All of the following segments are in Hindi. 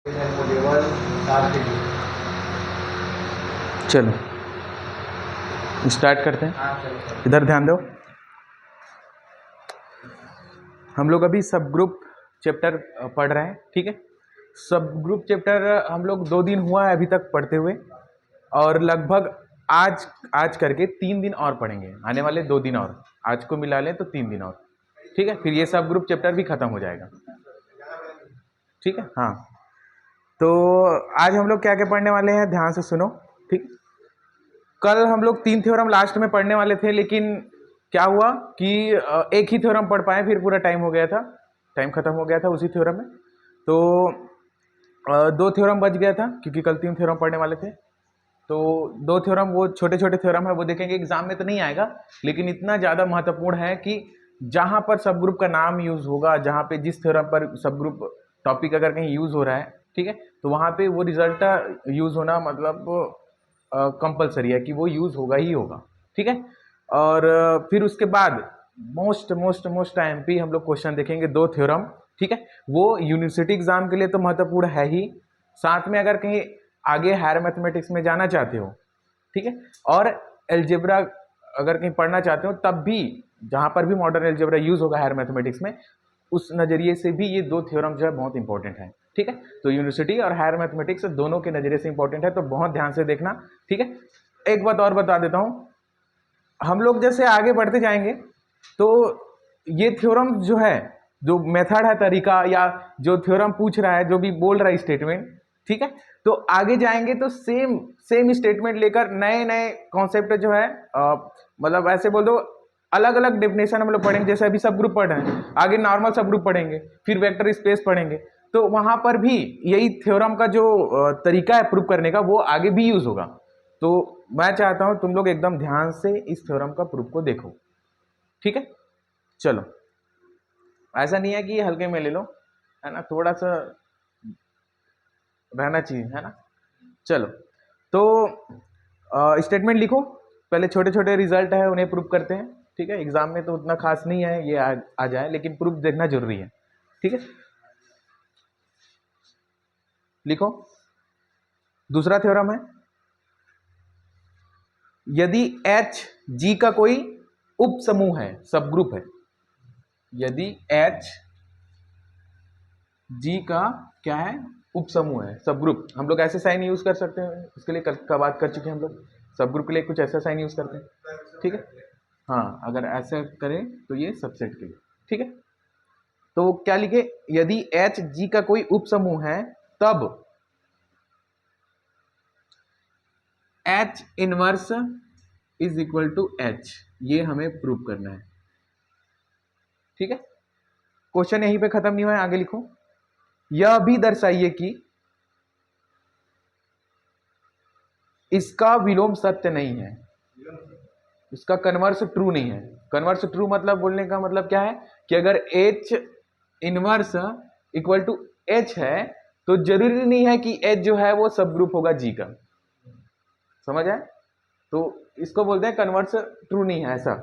लेवल 7 के लिए। चलो स्टार्ट करते हैं। हाँ चलो। इधर ध्यान दो। हम लोग अभी सब ग्रुप चैप्टर पढ़ रहे हैं, ठीक है। सब ग्रुप चैप्टर हम लोग 2 दिन हुआ है अभी तक पढ़ते हुए, और लगभग आज करके 3 दिन और पढ़ेंगे, आने वाले 2 दिन और, आज को मिला लें तो 3 दिन और, ठीक है। फिर ये सब ग्रुप चैप्टर भी खत्म हो जाएगा, ठीक है। हाँ, तो आज हम लोग क्या क्या पढ़ने वाले हैं, ध्यान से सुनो, ठीक। कल हम लोग 3 थ्योरम लास्ट में पढ़ने वाले थे, लेकिन क्या हुआ कि एक ही थ्योरम पढ़ पाए, फिर पूरा टाइम हो गया था, टाइम खत्म हो गया था उसी थ्योरम में। तो 2 थ्योरम बच गया था, क्योंकि कल 3 थ्योरम पढ़ने वाले थे। तो 2 थ्योरम वो छोटे छोटे थ्योरम है, वो देखेंगे, एग्जाम में तो नहीं आएगा, लेकिन इतना ज़्यादा महत्वपूर्ण है कि जहाँ पर सब ग्रुप का नाम यूज़ होगा, जहाँ पे जिस थ्योरम पर सब ग्रुप टॉपिक अगर कहीं यूज़ हो रहा है, ठीक है, तो वहाँ पे वो रिजल्ट यूज़ होना मतलब कंपलसरी है कि वो यूज़ होगा ही होगा, ठीक है। और फिर उसके बाद मोस्ट टाइम पे हम लोग क्वेश्चन देखेंगे 2 थ्योरम, ठीक है। वो यूनिवर्सिटी एग्जाम के लिए तो महत्वपूर्ण है ही, साथ में अगर कहीं आगे हायर मैथमेटिक्स में जाना चाहते हो, ठीक है, और एलजेब्रा अगर कहीं पढ़ना चाहते हो, तब भी जहाँ पर भी मॉडर्न एलजेब्रा यूज होगा हायर मैथमेटिक्स में, उस नज़रिए से भी ये 2 थ्योरम जो है बहुत इंपॉर्टेंट है, ठीक है। तो यूनिवर्सिटी और हायर मैथमेटिक्स दोनों के नज़रिए से इंपॉर्टेंट है, तो बहुत ध्यान से देखना, ठीक है। एक बात और बता देता हूँ, हम लोग जैसे आगे बढ़ते जाएंगे तो ये थ्योरम जो है, जो मेथड है, तरीका, या जो थ्योरम पूछ रहा है, जो भी बोल रहा है स्टेटमेंट, ठीक है, तो आगे जाएंगे तो सेम स्टेटमेंट लेकर नए नए कॉन्सेप्ट जो है, मतलब ऐसे बोल दो, अलग अलग डेफिनेशन हम लोग पढ़ेंगे। जैसे अभी सब ग्रुप पढ़ रहे हैं, आगे नॉर्मल सब ग्रुप पढ़ेंगे, फिर वेक्टर स्पेस पढ़ेंगे, तो वहां पर भी यही थ्योरम का जो तरीका है प्रूव करने का, वो आगे भी यूज होगा। तो मैं चाहता हूं तुम लोग एकदम ध्यान से इस थ्योरम का प्रूफ को देखो, ठीक है। चलो, ऐसा नहीं है कि हल्के में ले लो, है ना, थोड़ा सा रहना चाहिए, है ना। चलो, तो स्टेटमेंट लिखो, पहले छोटे छोटे रिजल्ट है उन्हें प्रूफ करते हैं, ठीक है। एग्जाम में तो उतना खास नहीं है ये आ जाए, लेकिन प्रूफ देखना जरूरी है, ठीक है। लिखो, दूसरा थ्योरम है, यदि एच जी का कोई उप समूह है, सब ग्रुप है, यदि एच जी का क्या है, उप समूह है, सब ग्रुप, हम लोग ऐसे साइन यूज कर सकते हैं, इसके लिए का बात कर चुके हैं हम लोग, सब ग्रुप के लिए कुछ ऐसा साइन यूज करते हैं, ठीक है। हाँ, अगर ऐसा करें तो ये सबसेट के लिए, ठीक है। तो क्या लिखे, यदि एच जी का कोई उप समूह है, तब H inverse is equal to H, ये हमें प्रूव करना है, ठीक है। क्वेश्चन यहीं पे खत्म नहीं हुआ है, आगे लिखो, यह भी दर्शाइए कि इसका विलोम सत्य नहीं है, इसका कन्वर्स ट्रू नहीं है। कन्वर्स ट्रू मतलब, बोलने का मतलब क्या है कि अगर H inverse equal to H है, तो जरूरी नहीं है कि एच जो है वो सब ग्रुप होगा जी का, समझ आए। तो इसको बोलते हैं कन्वर्स ट्रू नहीं है, ऐसा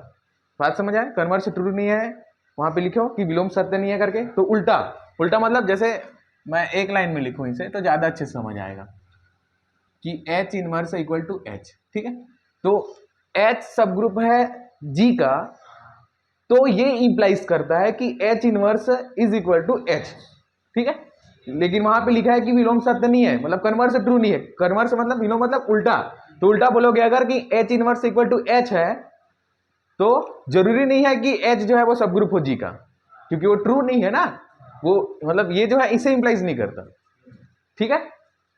बात समझ आए। कन्वर्स ट्रू नहीं है, वहां पे लिखो कि विलोम सत्य नहीं है करके, तो उल्टा उल्टा मतलब, जैसे मैं एक लाइन में लिखूं इसे तो ज्यादा अच्छे से समझ आएगा कि H inverse equal to H, ठीक है। तो एच सब ग्रुप है जी का, तो ये इंप्लाइज करता है कि H inverse is equal to H, ठीक है। लेकिन वहां पे लिखा है कि विलोम सत्य नहीं है, मतलब कन्वर्स ट्रू नहीं है। कन्वर्स मतलब, विलोम मतलब उल्टा, तो उल्टा बोलोगे अगर कि H inverse equal to H है, तो जरूरी नहीं है कि एच जो है वो सब ग्रुप हो जी का, क्योंकि वो ट्रू नहीं है ना, वो मतलब ये जो है इसे इंप्लाइज नहीं करता, ठीक है।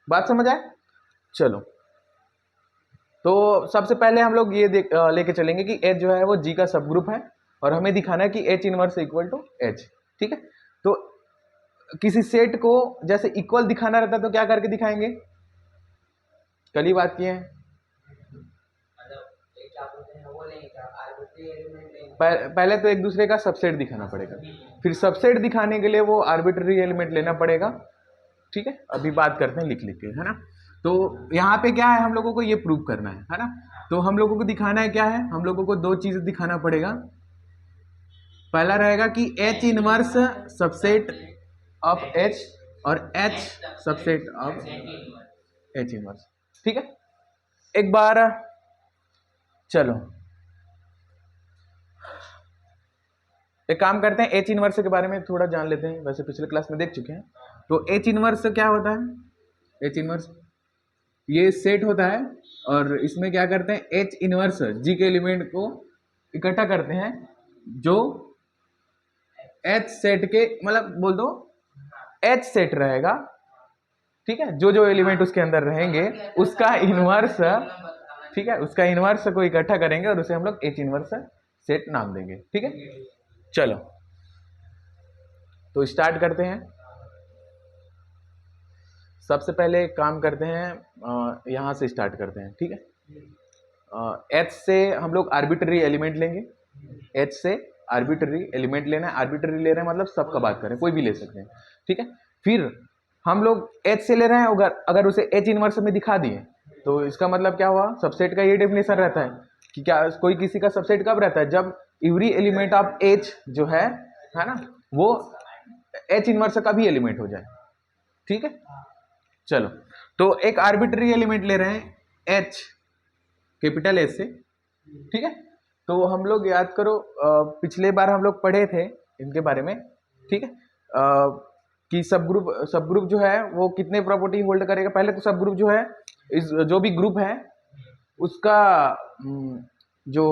बात समझ आए। चलो, तो सबसे पहले हम लोग ये लेके चलेंगे कि एच जो है वो जी का सब ग्रुप है, और हमें दिखाना है कि H inverse equal to H, ठीक है। तो किसी सेट को जैसे इक्वल दिखाना रहता है तो क्या करके दिखाएंगे, कल ही बात किए हैं। पहले तो एक दूसरे का सबसेट दिखाना पड़ेगा, फिर सबसेट दिखाने के लिए वो आर्बिट्ररी एलिमेंट लेना पड़ेगा, ठीक है। अभी बात करते हैं लिख लिख के, है ना। तो यहाँ पे क्या है, हम लोगों को ये प्रूव करना है ना। तो हम लोगों को दिखाना है क्या है, हम लोगों को 2 चीजें दिखाना पड़ेगा। पहला रहेगा कि H inverse subset of H, और H subset of H inverse. ठीक है, एक बार चलो एक काम करते हैं, H इनवर्स के बारे में थोड़ा जान लेते हैं, वैसे पिछले क्लास में देख चुके हैं। तो H इनवर्स क्या होता है? H इनवर्स ये सेट होता है और इसमें क्या करते हैं, H इनवर्स G के एलिमेंट को इकट्ठा करते हैं जो H सेट के, मतलब बोल दो H सेट रहेगा, ठीक है, जो जो एलिमेंट उसके अंदर रहेंगे उसका इनवर्स, ठीक है, उसका इनवर्स को इकट्ठा करेंगे और उसे हम लोग H इनवर्स सेट नाम देंगे। ठीक है, चलो तो स्टार्ट करते हैं। सबसे पहले काम करते हैं, यहाँ से स्टार्ट करते हैं। ठीक है, H से हम लोग आर्बिट्ररी एलिमेंट लेंगे। H से आर्बिट्ररी एलिमेंट लेना है, आर्बिट्ररी ले रहे हैं मतलब सबका बात करें, कोई भी ले सकते हैं। ठीक है, फिर हम लोग H से ले रहे हैं, अगर उसे H इनवर्स में दिखा दिए तो इसका मतलब क्या हुआ, सबसेट का ये डेफिनेशन रहता है कि क्या कोई किसी का सबसेट कब रहता है, जब एवरी एलिमेंट ऑफ H जो है ना, वो H इनवर्स का भी एलिमेंट हो जाए। ठीक है, चलो तो एक आर्बिट्ररी एलिमेंट ले रहे हैं H, कैपिटल H से। ठीक है, तो हम लोग याद करो, पिछले बार हम लोग पढ़े थे इनके बारे में। ठीक है, कि सब ग्रुप जो है वो कितने प्रॉपर्टी होल्ड करेगा। पहले तो सब ग्रुप जो है, इस जो भी ग्रुप है उसका जो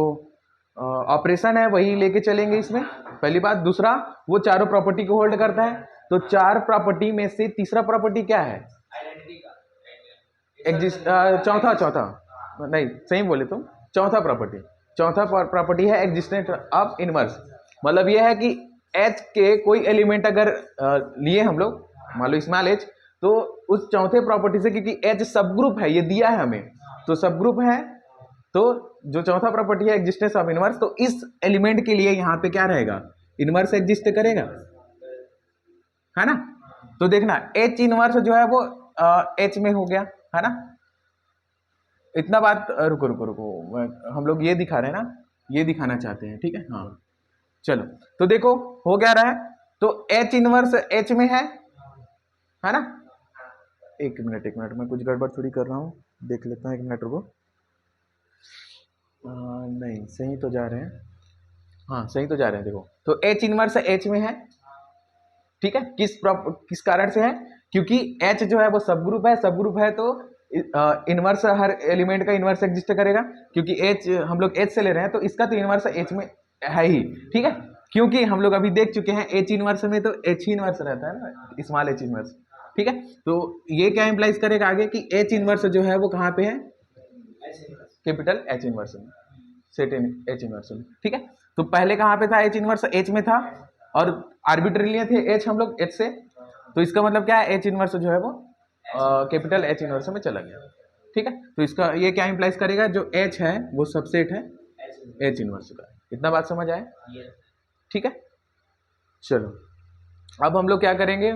ऑपरेशन है वही लेके चलेंगे इसमें, पहली बात। दूसरा, वो चारों प्रॉपर्टी को होल्ड करता है, तो चार प्रॉपर्टी में से तीसरा प्रॉपर्टी क्या है, एग्जिस्ट, चौथा नहीं, सही बोले तुम, चौथा प्रॉपर्टी है एग्जिस्टेंस ऑफ इनवर्स। मतलब यह है कि H के कोई एलिमेंट अगर लिए हम लोग, मान लो स्मॉल h, तो उस चौथे प्रॉपर्टी से, क्योंकि H सब ग्रुप है, ये दिया है हमें, तो सब ग्रुप है, तो जो चौथा प्रॉपर्टी है एग्जिस्टेंस ऑफ इनवर्स, तो इस एलिमेंट के लिए यहाँ पे क्या रहेगा, इनवर्स एग्जिस्ट करेगा, है ना। तो देखना H इनवर्स जो है वो H में हो गया, है ना। इतना बात, रुको, हम लोग ये दिखा रहे हैं ना, ये दिखाना चाहते हैं। ठीक है, हाँ चलो, तो देखो हो क्या रहा है, तो H इनवर्स H में है ना। एक मिनट मैं कुछ गड़बड़ थोड़ी कर रहा हूँ, देख लेता हूँ, एक मिनट रुको। नहीं, सही तो जा रहे हैं, हाँ सही तो जा रहे हैं। देखो तो H इनवर्स H में है, ठीक है, किस कारण से है, क्योंकि H जो है वो सब ग्रुप है, तो इनवर्स हर एलिमेंट का इनवर्स एग्जिस्ट करेगा, क्योंकि H हम लोग H से ले रहे हैं, तो इसका तो इनवर्स H में है ही। ठीक है, क्योंकि हम लोग अभी देख चुके हैं H इनवर्स में तो H ही इनवर्स रहता है ना, स्मॉल h इनवर्स। ठीक है, तो ये क्या इंप्लाइज करेगा आगे कि H इनवर्स जो है वो कहाँ पे है, कैपिटल H इनवर्स में, सेट इन H इनवर्स में। ठीक है, तो पहले कहाँ पे था, H इनवर्स H में था, और आर्बिट्ररी लिए थे H हम लोग H से, तो इसका मतलब क्या है, H इनवर्स जो है वो कैपिटल H इनवर्स में चला गया। ठीक है, तो इसका ये क्या इंप्लाइज करेगा, जो H है वो सबसेट है H इनवर्स का। इतना बात समझ आए? ठीक है, चलो अब हम लोग क्या करेंगे,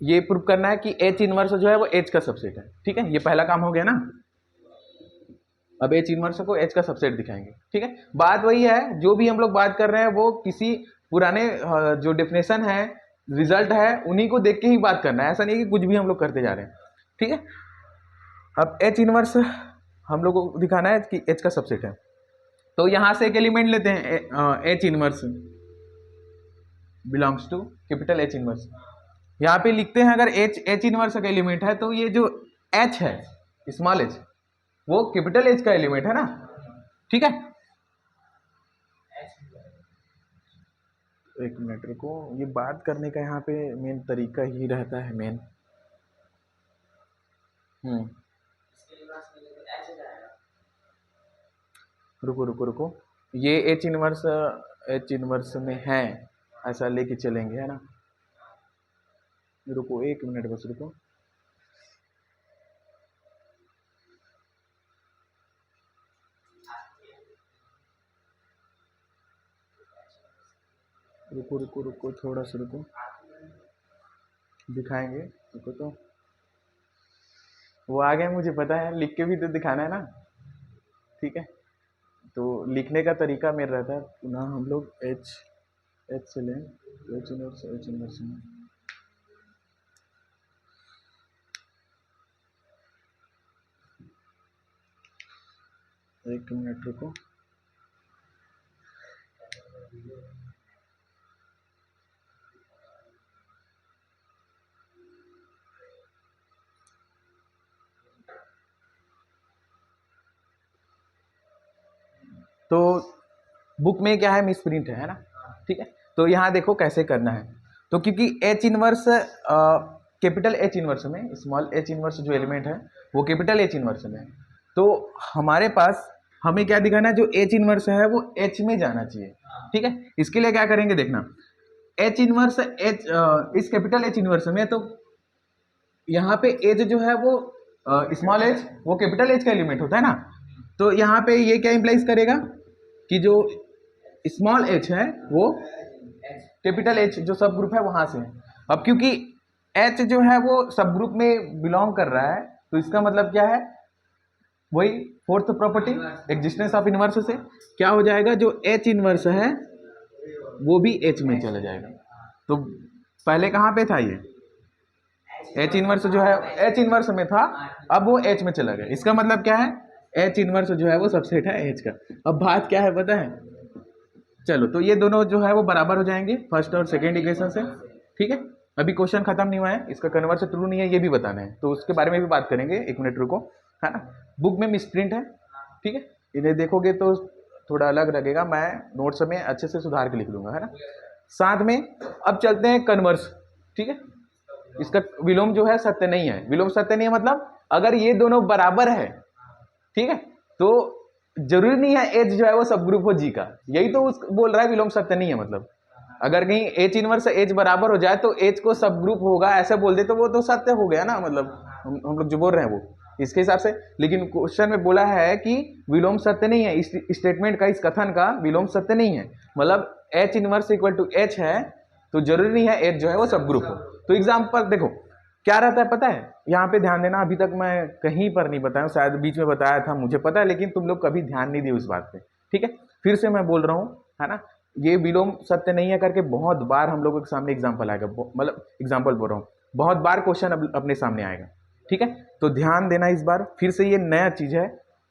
ये प्रूव करना है कि H इनवर्स जो है वो H का सबसेट है। ठीक है, ये पहला काम हो गया ना। अब H इनवर्स को H का सबसेट दिखाएंगे। ठीक है, बात वही है, जो भी हम लोग बात कर रहे हैं वो किसी पुराने जो डेफिनेशन है, रिजल्ट है, उन्हीं को देख के ही बात करना है, ऐसा नहीं कि कुछ भी हम लोग करते जा रहे हैं। ठीक है, अब H इनवर्स हम लोग को दिखाना है कि H का सबसेट है, तो यहां से एक एलिमेंट लेते हैं, H inverse belongs to capital H inverse. यहाँ पे लिखते हैं, अगर H इनवर्स का एलिमेंट है, तो ये जो H है, स्मॉल h, वो कैपिटल H का एलिमेंट है ना। ठीक है, एक मिनट रुको, ये बात करने का यहाँ पे मेन तरीका ही रहता है मेन। रुको, ये H इनवर्स में है, ऐसा लेके चलेंगे, है ना। रुको एक मिनट, बस रुको। रुको थोड़ा सा रुको, दिखाएंगे। रुको, तो वो आ गया, मुझे पता है, लिख के भी तो दिखाना है ना। ठीक है, तो लिखने का तरीका मेरा रहता है, पुनः हम लोग H एच से लें एच इनवर्स में एक मिनट रुको। तो बुक में क्या है, मिस प्रिंट है ना, ठीक है। तो यहाँ देखो कैसे करना है। तो क्योंकि H inverse capital H inverse में स्मॉल एच इनवर्स जो एलिमेंट है वो कैपिटल एच इनवर्स में है, तो हमारे पास हमें क्या दिखाना है, जो एच इनवर्स है वो एच में जाना चाहिए, ठीक है। इसके लिए क्या करेंगे देखना, एच इनवर्स एच इस कैपिटल एच इनवर्स में, तो यहाँ पे एच जो है वो स्मॉल एच वो कैपिटल एच का एलिमेंट होता है ना, तो यहाँ पे ये क्या इंप्लाइज करेगा कि जो स्मॉल एच है वो कैपिटल एच जो सब ग्रुप है वहां से है। अब क्योंकि एच जो है वो सब ग्रुप में बिलोंग कर रहा है, तो इसका मतलब क्या है, वही fourth property existence of inverse से क्या हो जाएगा, जो एच इनवर्स है वो भी एच में चला जाएगा। तो पहले कहाँ पे था ये, एच इनवर्स जो है एच इनवर्स में था, अब वो एच में चला गया। इसका मतलब क्या है, एच इनवर्स जो है वो सबसेट है एच का। अब बात क्या है पता है, चलो तो ये दोनों जो है वो बराबर हो जाएंगे फर्स्ट और सेकेंड इक्वेशन से, ठीक है। अभी क्वेश्चन खत्म नहीं हुआ है, इसका कन्वर्स ट्रू नहीं है ये भी बताना है, तो उसके बारे में भी बात करेंगे, एक मिनट रुको, है ना। बुक में मिसप्रिंट है, ठीक है, इन्हें देखोगे तो थोड़ा अलग लगेगा, मैं नोट्स में अच्छे से सुधार के लिख लूंगा, है ना। साथ में अब चलते हैं कन्वर्स, ठीक है। इसका विलोम जो है सत्य नहीं है, विलोम सत्य नहीं है मतलब अगर ये दोनों बराबर है, ठीक है, तो जरूरी नहीं है एच जो है वो सब ग्रुप हो जी का, यही तो उस बोल रहा है विलोम सत्य नहीं है। मतलब अगर कहीं एच इनवर्स एच बराबर हो जाए तो एच को सब ग्रुप होगा ऐसे बोल दे तो वो तो सत्य हो गया ना, मतलब हम लोग जो बोल रहे हैं वो इसके हिसाब से। लेकिन क्वेश्चन में बोला है कि विलोम सत्य नहीं है, इस स्टेटमेंट का, इस कथन का विलोम सत्य नहीं है, मतलब H inverse equal to H है, तो जरूरी नहीं है एच जो है वो सब ग्रुप हो। तो एग्जाम्पल देखो क्या रहता है पता है, यहाँ पे ध्यान देना, अभी तक मैं कहीं पर नहीं बताया, शायद बीच में बताया था मुझे पता है, लेकिन तुम लोग कभी ध्यान नहीं दिए उस बात पे, ठीक है। फिर से मैं बोल रहा हूँ, है ना, ये विलोम सत्य नहीं है करके बहुत बार हम लोगों के सामने एग्जाम्पल आएगा, मतलब एग्जाम्पल बोल रहा हूँ, बहुत बार क्वेश्चन अपने सामने आएगा, ठीक है। तो ध्यान देना इस बार, फिर से ये नया चीज है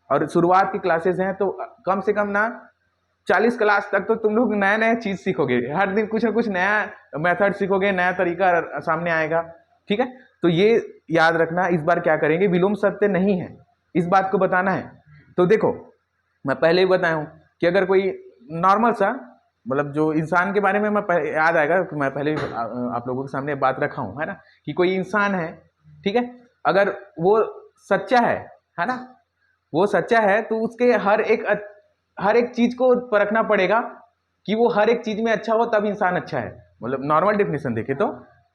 और शुरुआत की क्लासेस हैं, तो कम से कम ना 40 क्लास तक तो तुम लोग नया नया चीज सीखोगे, हर दिन कुछ ना कुछ नया मेथड सीखोगे, नया तरीका सामने आएगा, ठीक है। तो ये याद रखना, इस बार क्या करेंगे, विलोम सत्य नहीं है इस बात को बताना है। तो देखो मैं पहले ही बताया हूं कि अगर कोई नॉर्मल सा, मतलब जो इंसान के बारे में मैं याद आएगा कि मैं पहले भी आप लोगों के सामने बात रखा हूं, है ना, कि कोई इंसान है, ठीक है, अगर वो सच्चा है ना, वो सच्चा है तो उसके हर एक चीज को परखना पड़ेगा कि वो हर एक चीज में अच्छा हो तब इंसान अच्छा है, मतलब नॉर्मल डेफिनेशन देखे तो,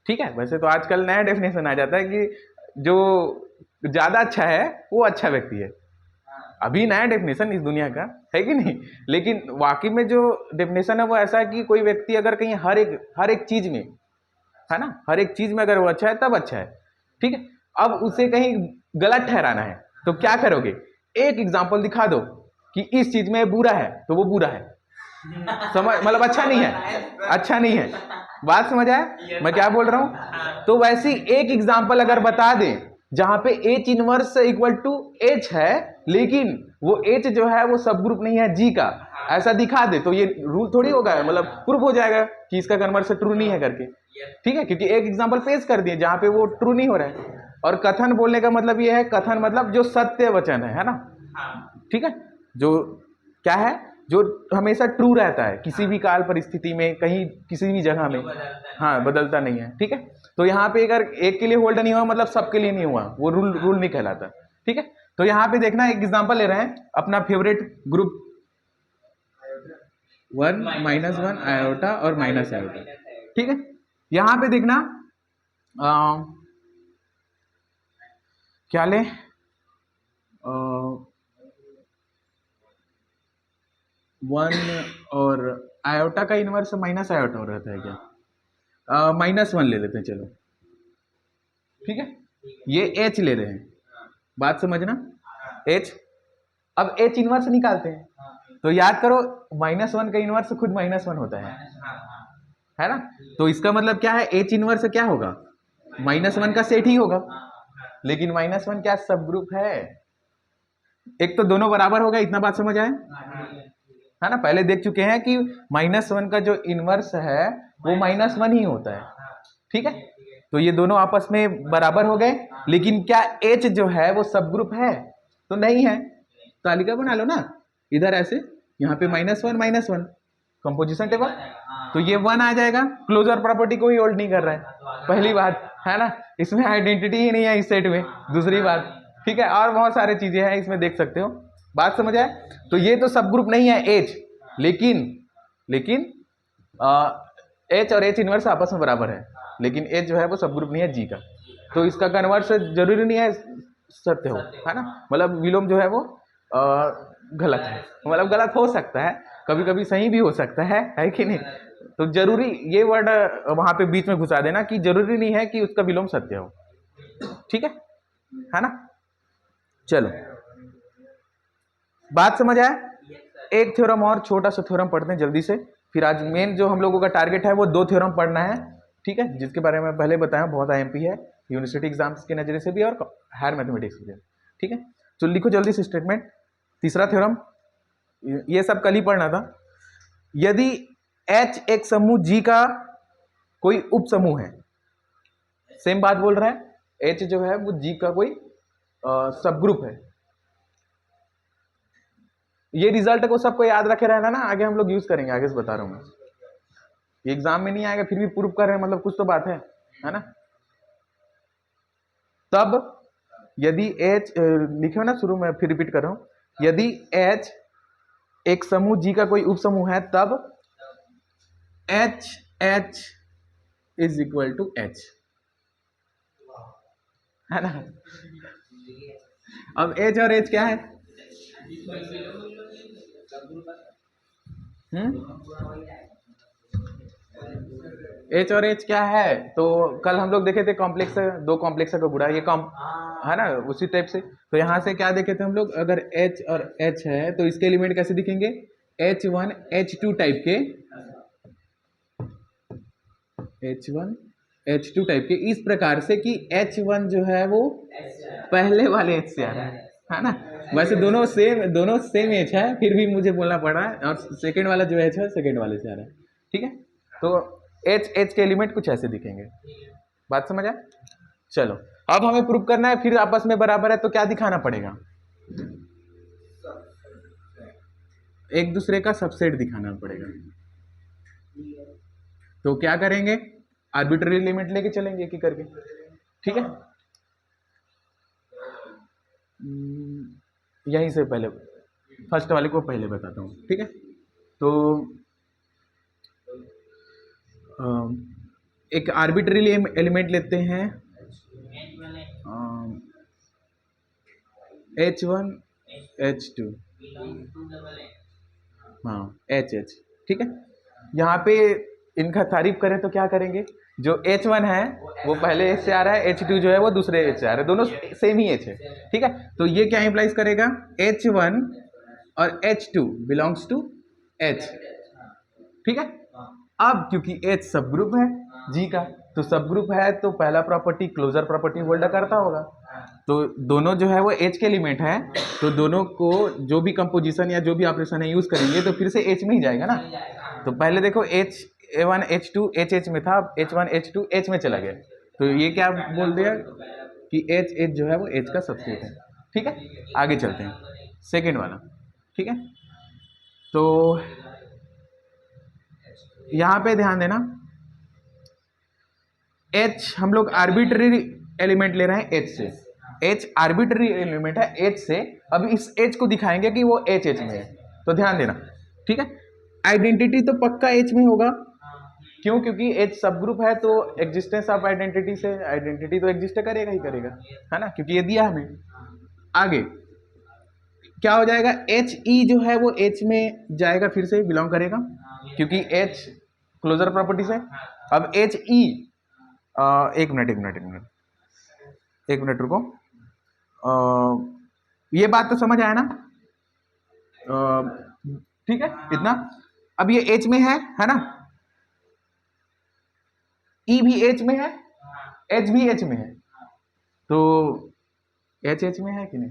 ठीक है। वैसे तो आजकल नया डेफिनेशन आ जाता है कि जो ज्यादा अच्छा है वो अच्छा व्यक्ति है, अभी नया डेफिनेशन इस दुनिया का है कि नहीं, लेकिन वाकई में जो डेफिनेशन है वो ऐसा है कि कोई व्यक्ति अगर कहीं हर एक चीज में, है ना, हर एक चीज में अगर वो अच्छा है तब अच्छा है, ठीक है। अब उसे कहीं गलत ठहराना है तो क्या करोगे, एक एग्जाम्पल दिखा दो कि इस चीज में बुरा है तो वो बुरा है, समझ, मतलब अच्छा नहीं है, अच्छा नहीं है, बात समझ आया मैं क्या बोल रहा हूं। तो वैसी एक एग्जाम्पल अगर बता दें जहां पे H inverse equal to H है लेकिन वो एच जो है वो सब ग्रुप नहीं है जी का, ऐसा दिखा दे तो ये रूल थोड़ी होगा, मतलब प्रूफ हो जाएगा कि इसका कन्वर्स ट्रू नहीं है करके, ठीक है, क्योंकि एक एग्जाम्पल पेश कर दिए जहां पे वो ट्रू नहीं हो रहा है। और कथन बोलने का मतलब ये है, कथन मतलब जो सत्य वचन है ना, ठीक है, जो क्या है, जो हमेशा ट्रू रहता है किसी भी काल परिस्थिति में, कहीं किसी भी जगह में, हाँ बदलता नहीं है, ठीक है। तो यहाँ पे अगर एक के लिए होल्ड नहीं हुआ मतलब सबके लिए नहीं हुआ, वो रूल नहीं कहलाता, ठीक है। तो यहाँ पे देखना एक एग्जांपल ले रहे हैं अपना फेवरेट ग्रुप 1 -1 आयोटा और माइनस आयोटा, ठीक है। यहाँ पे देखना क्या ले, वन और आयोटा का इनवर्स माइनस आयोटा हो रहता है क्या, -1 ले लेते हैं चलो, ठीक है। ये एच ले रहे हैं, बात समझना, एच, अब एच इनवर्स निकालते हैं तो याद करो -1 का इनवर्स खुद -1 होता है, है ना। तो इसका मतलब क्या है, H इनवर्स क्या होगा, -1 का सेट ही होगा। लेकिन -1 क्या सब ग्रुप है? एक तो दोनों बराबर होगा, इतना बात समझ आए, है ना। पहले देख चुके हैं कि -1 का जो इनवर्स है वो -1 ही होता है, ठीक है। तो ये दोनों आपस में बराबर हो गए। लेकिन क्या H जो है वो सब ग्रुप है? तो नहीं है। तालिका बना लो ना इधर ऐसे, यहाँ पे -1 कंपोजिशन टेबल, तो ये 1 आ जाएगा। क्लोजर प्रॉपर्टी को ही होल्ड नहीं कर रहा है, पहली बात, है ना। इसमें आइडेंटिटी ही नहीं है इस सेट में, दूसरी बात, ठीक है। और बहुत सारी चीजें हैं इसमें, देख सकते हो, बात समझ आए। तो ये तो सब ग्रुप नहीं है H, लेकिन H और H इनवर्स आपस में बराबर है, लेकिन H जो है वो सब ग्रुप नहीं है G का। तो इसका कन्वर्स जरूरी नहीं है सत्य हो, है ना। मतलब विलोम जो है वो गलत है, मतलब गलत हो सकता है, कभी कभी सही भी हो सकता है कि नहीं। तो जरूरी ये वर्ड वहां पे बीच में घुसा देना कि जरूरी नहीं है कि उसका विलोम सत्य हो, ठीक है ना। चलो, बात समझ आया। एक थ्योरम और छोटा सा थ्योरम पढ़ते हैं जल्दी से, फिर आज मेन जो हम लोगों का टारगेट है वो 2 थ्योरम पढ़ना है, ठीक है, जिसके बारे में पहले बताया, बहुत IMP है यूनिवर्सिटी एग्जाम्स के नजरिए से भी और हायर मैथमेटिक्स के लिए, ठीक है। तो लिखो जल्दी से स्टेटमेंट। तीसरा थ्योरम, ये सब कल ही पढ़ना था। यदि H एक समूह G का कोई उप समूह है, सेम बात बोल रहा है, H जो है वो G का कोई सब ग्रुप है। ये रिजल्ट को सबको याद रखे रहना ना, आगे हम लोग यूज करेंगे, आगे से बता रहा हूं मैं। एग्जाम में नहीं आएगा फिर भी प्रूफ कर रहे हैं, मतलब कुछ तो बात है ना। तब यदि H लिखे हो ना शुरू में, फिर रिपीट कर रहा हूं, यदि H एक समूह G का कोई उप समूह है, तब H is equal to H, है ना। अब H और H क्या है? H और H क्या है? तो कल हम लोग देखे थे कॉम्प्लेक्स, 2 कॉम्प्लेक्स का गुणा, ये है ना, उसी टाइप से। तो यहाँ से क्या देखे थे हम लोग, अगर H और H है तो इसके एलिमेंट कैसे दिखेंगे, H1 H2 टाइप के, H1 H2 टाइप के, इस प्रकार से कि H1 जो है वो पहले वाले H से आ रहा है ना। वैसे दोनों सेम H है, फिर भी मुझे बोलना पड़ रहा है, और सेकेंड वाला जो H है सेकेंड वाले से आ रहा है, ठीक है। तो H के एलिमेंट कुछ ऐसे दिखेंगे, बात समझ आए। चलो, अब हमें प्रूव करना है, फिर आपस में बराबर है तो क्या दिखाना पड़ेगा, एक दूसरे का सबसेट दिखाना पड़ेगा। तो क्या करेंगे, आर्बिट्ररी लिमिट लेके चलेंगे कि करके, ठीक है। यहीं से पहले फर्स्ट वाले को पहले बताता हूँ, ठीक है। तो एक आर्बिट्ररी एलिमेंट लेते हैं, H1 H2, हाँ H, ठीक है। यहाँ पे इनका तारीफ करें तो क्या करेंगे, जो H1 है वो पहले H से आ रहा है, H2 जो है वो दूसरे H से आ रहा है, दोनों सेम ही H है, ठीक है। तो ये क्या इंप्लाइज करेगा, H1 और H2 बिलोंग्स टू H, ठीक है। अब क्योंकि H सब ग्रुप है G का, तो सब ग्रुप है तो पहला प्रॉपर्टी क्लोजर प्रॉपर्टी होल्ड करता होगा। तो दोनों जो है वो H के एलिमेंट है, तो दोनों को जो भी कंपोजिशन या जो भी ऑपरेशन है यूज करेंगे तो फिर से H में ही जाएगा ना। तो पहले देखो H1 H2 H में था, H1 H2 H में चला गया, तो ये क्या बोल दिया कि H जो है वो H का सबसेट है, ठीक है। आगे चलते हैं, सेकेंड वाला, ठीक है। तो यहाँ पे ध्यान देना, H हम लोग आर्बिट्ररी एलिमेंट ले रहे हैं H से, H आर्बिट्ररी एलिमेंट है H से। अब इस H को दिखाएंगे कि वो H में है, तो ध्यान देना, ठीक है। आइडेंटिटी तो पक्का H में होगा, क्यों, क्योंकि H सब ग्रुप है, तो एग्जिस्टेंस ऑफ आइडेंटिटी से आइडेंटिटी तो एग्जिस्ट करेगा ही करेगा, है ना, क्योंकि ये दिया हमें। आगे क्या हो जाएगा, HE जो है वो H में जाएगा, फिर से बिलोंग करेगा, क्योंकि H क्लोजर प्रॉपर्टी से। अब HE एक मिनट रुको, ये बात तो समझ आया ना, ठीक है इतना। अब ये H में है ना, ई भी एच में है, एच भी एच में है, तो एच एच में है कि नहीं,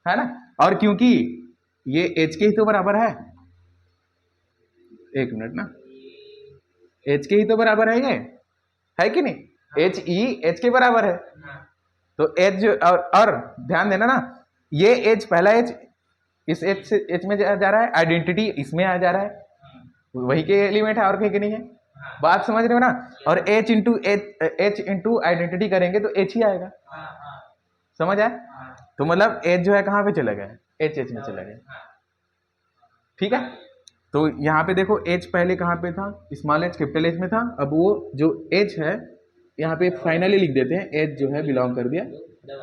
है ना। और क्योंकि ये एच के ही तो बराबर एक मिनट ना, एच के ही तो बराबर है ये, है कि नहीं, एच ई एच के बराबर है। तो एच जो और ध्यान देना ना, ये एच पहला एच इस एच से एच में जा रहा है, आइडेंटिटी इसमें आ जा रहा है, वही के एलिमेंट है और कहीं के नहीं है, बात समझ रहे हो ना। और एच इंटू आइडेंटिटी करेंगे तो एच ही आएगा, समझ आए। तो मतलब एच जो है कहाँ पे चला गया, एच एच में चला गया, ठीक है। तो यहाँ पे देखो एच पहले कहाँ पे था, स्मॉल एच कैपिटल एच में था, अब वो जो एच है यहाँ पे फाइनली लिख देते हैं, एच जो है बिलोंग कर दिया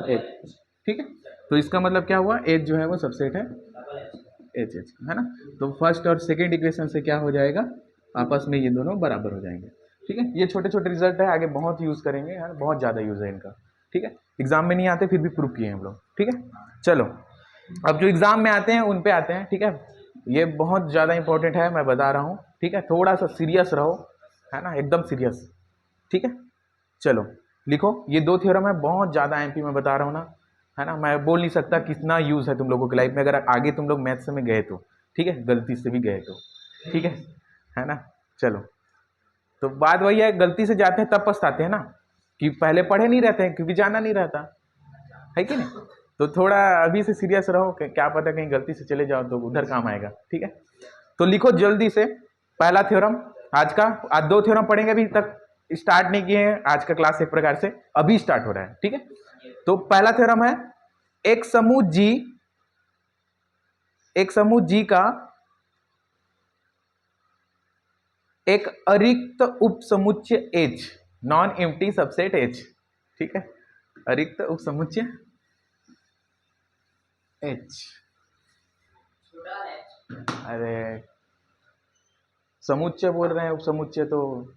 एच, ठीक है। तो इसका मतलब क्या हुआ, एच जो है वो सबसेट है एच एच, है ना। तो फर्स्ट और सेकेंड इक्वेशन से क्या हो जाएगा, आपस में ये दोनों बराबर हो जाएंगे, ठीक है। ये छोटे छोटे रिजल्ट है, आगे बहुत यूज़ करेंगे यार, बहुत ज़्यादा यूज़ है इनका, ठीक है। एग्जाम में नहीं आते फिर भी प्रूफ किए हम लोग, ठीक है। चलो अब जो एग्जाम में आते हैं उन पे आते हैं, ठीक है। ये बहुत ज़्यादा इंपॉर्टेंट है, मैं बता रहा हूँ, ठीक है। थोड़ा सा सीरियस रहो, है ना, एकदम सीरियस, ठीक है। चलो लिखो, ये दो थ्योरम है, बहुत ज़्यादा एमपी में बता रहा हूँ ना, है ना। मैं बोल नहीं सकता कितना यूज़ है तुम लोगों की लाइफ में, अगर आगे तुम लोग मैथ्स में गए तो, ठीक है, गलती से भी गए तो, ठीक है ना। चलो तो बात वही है, गलती से जाते हैं तब पछताते हैं ना, कि पहले पढ़े नहीं रहते हैं क्योंकि जाना नहीं रहता है कि नहीं। तो थोड़ा अभी से सीरियस रहो, क्या पता कहीं गलती से चले जाओ तो उधर काम आएगा, ठीक है। तो लिखो जल्दी से पहला थ्योरम आज का, आज दो थ्योरम पढ़ेंगे, अभी तक स्टार्ट नहीं किए हैं, आज का क्लास एक प्रकार से अभी स्टार्ट हो रहा है, ठीक है। तो पहला थ्योरम है, एक समूह जी का एक अरिक्त उपसमुच्चय H, non empty subset H, ठीक है, अरिक्त उपसमुच्चय H। अरे समुच्चय बोल रहे हैं, उपसमुच्चय, तो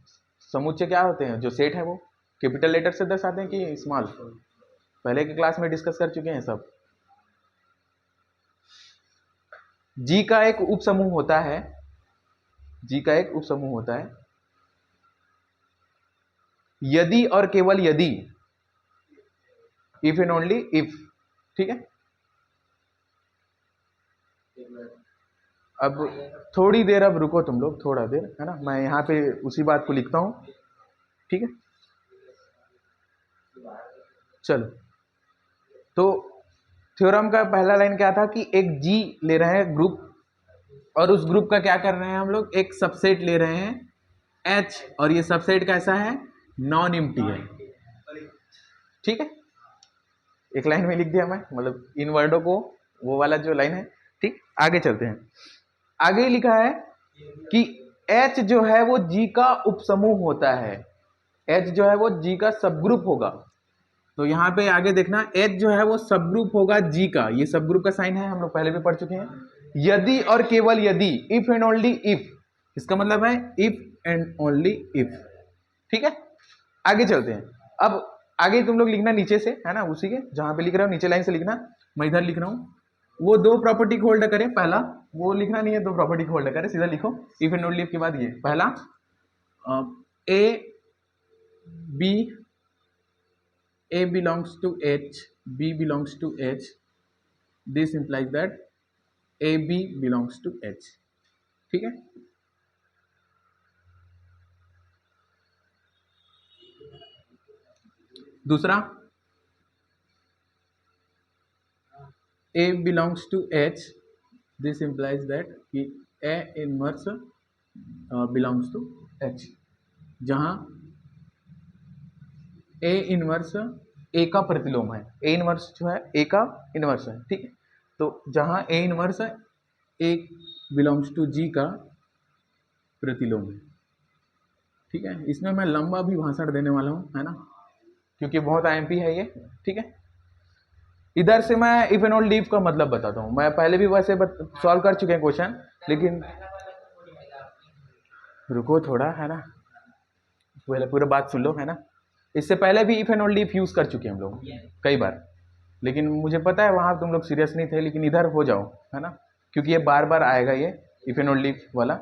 समुच्चय क्या होते हैं, जो सेट है वो कैपिटल लेटर से दर्शाते हैं कि स्मॉल, पहले की क्लास में डिस्कस कर चुके हैं सब। जी का एक उपसमूह होता है, जी का एक उपसमूह होता है यदि और केवल यदि, इफ एंड ओनली इफ, ठीक है। अब थोड़ी देर अब रुको तुम लोग, थोड़ा देर, है ना, मैं यहाँ पे उसी बात को लिखता हूँ, ठीक है। चलो तो थ्योरम का पहला लाइन क्या था कि एक जी ले रहे हैं ग्रुप, और उस ग्रुप का क्या कर रहे हैं हम लोग, एक सबसेट ले रहे हैं एच, और ये सबसेट कैसा है, नॉन एम्प्टी है, ठीक है। एक लाइन में लिख दिया मैं, मतलब इन वर्डों को, वो वाला जो लाइन है, ठीक। आगे चलते हैं, आगे लिखा है कि एच जो है वो जी का उपसमूह होता है, एच जो है वो जी का सबग्रुप होगा। तो यहाँ पे आगे देखना, एच जो है वो सबग्रुप होगा जी का, ये सबग्रुप का साइन है, हम लोग पहले भी पढ़ चुके हैं, यदि और केवल यदि, इफ एंड ओनली इफ, इसका मतलब है इफ एंड ओनली इफ, ठीक है। आगे चलते हैं, अब आगे तुम लोग लिखना नीचे से, है ना, उसी के जहां पे लिख रहे हो नीचे लाइन से लिखना, मैं इधर लिख रहा हूं, वो दो प्रॉपर्टी को होल्ड करें, पहला वो लिखना नहीं है, दो प्रॉपर्टी को होल्ड करें, सीधा लिखो इफ एंड ओनली इफ के बाद ये पहला A B, A belongs to H, B belongs to H, this implies that AB belongs to H, ठीक है। दूसरा A belongs to H, this implies that कि A inverse belongs to H, जहां A इनवर्स A का प्रतिलोम है, A इनवर्स जो है A का इनवर्स है, ठीक है। तो जहां A inverse A belongs to G का प्रतिलोम है, ठीक है। इसमें मैं लंबा भी भाषण देने वाला हूं, है ना, क्योंकि बहुत आईएमपी है ये, ठीक है। इधर से मैं इफ एंड ओनली इफ का मतलब बताता हूं, मैं पहले भी वैसे सॉल्व कर चुके हैं क्वेश्चन, लेकिन रुको थोड़ा, है ना, पहले पूरा बात सुन लो, है ना। इससे पहले भी if and only if use कर चुके हैं हम लोग कई बार, लेकिन मुझे पता है वहां तुम लोग सीरियस नहीं थे, लेकिन इधर हो जाओ, है ना, क्योंकि ये बार बार आएगा ये इफ एंड ओनली इफ वाला,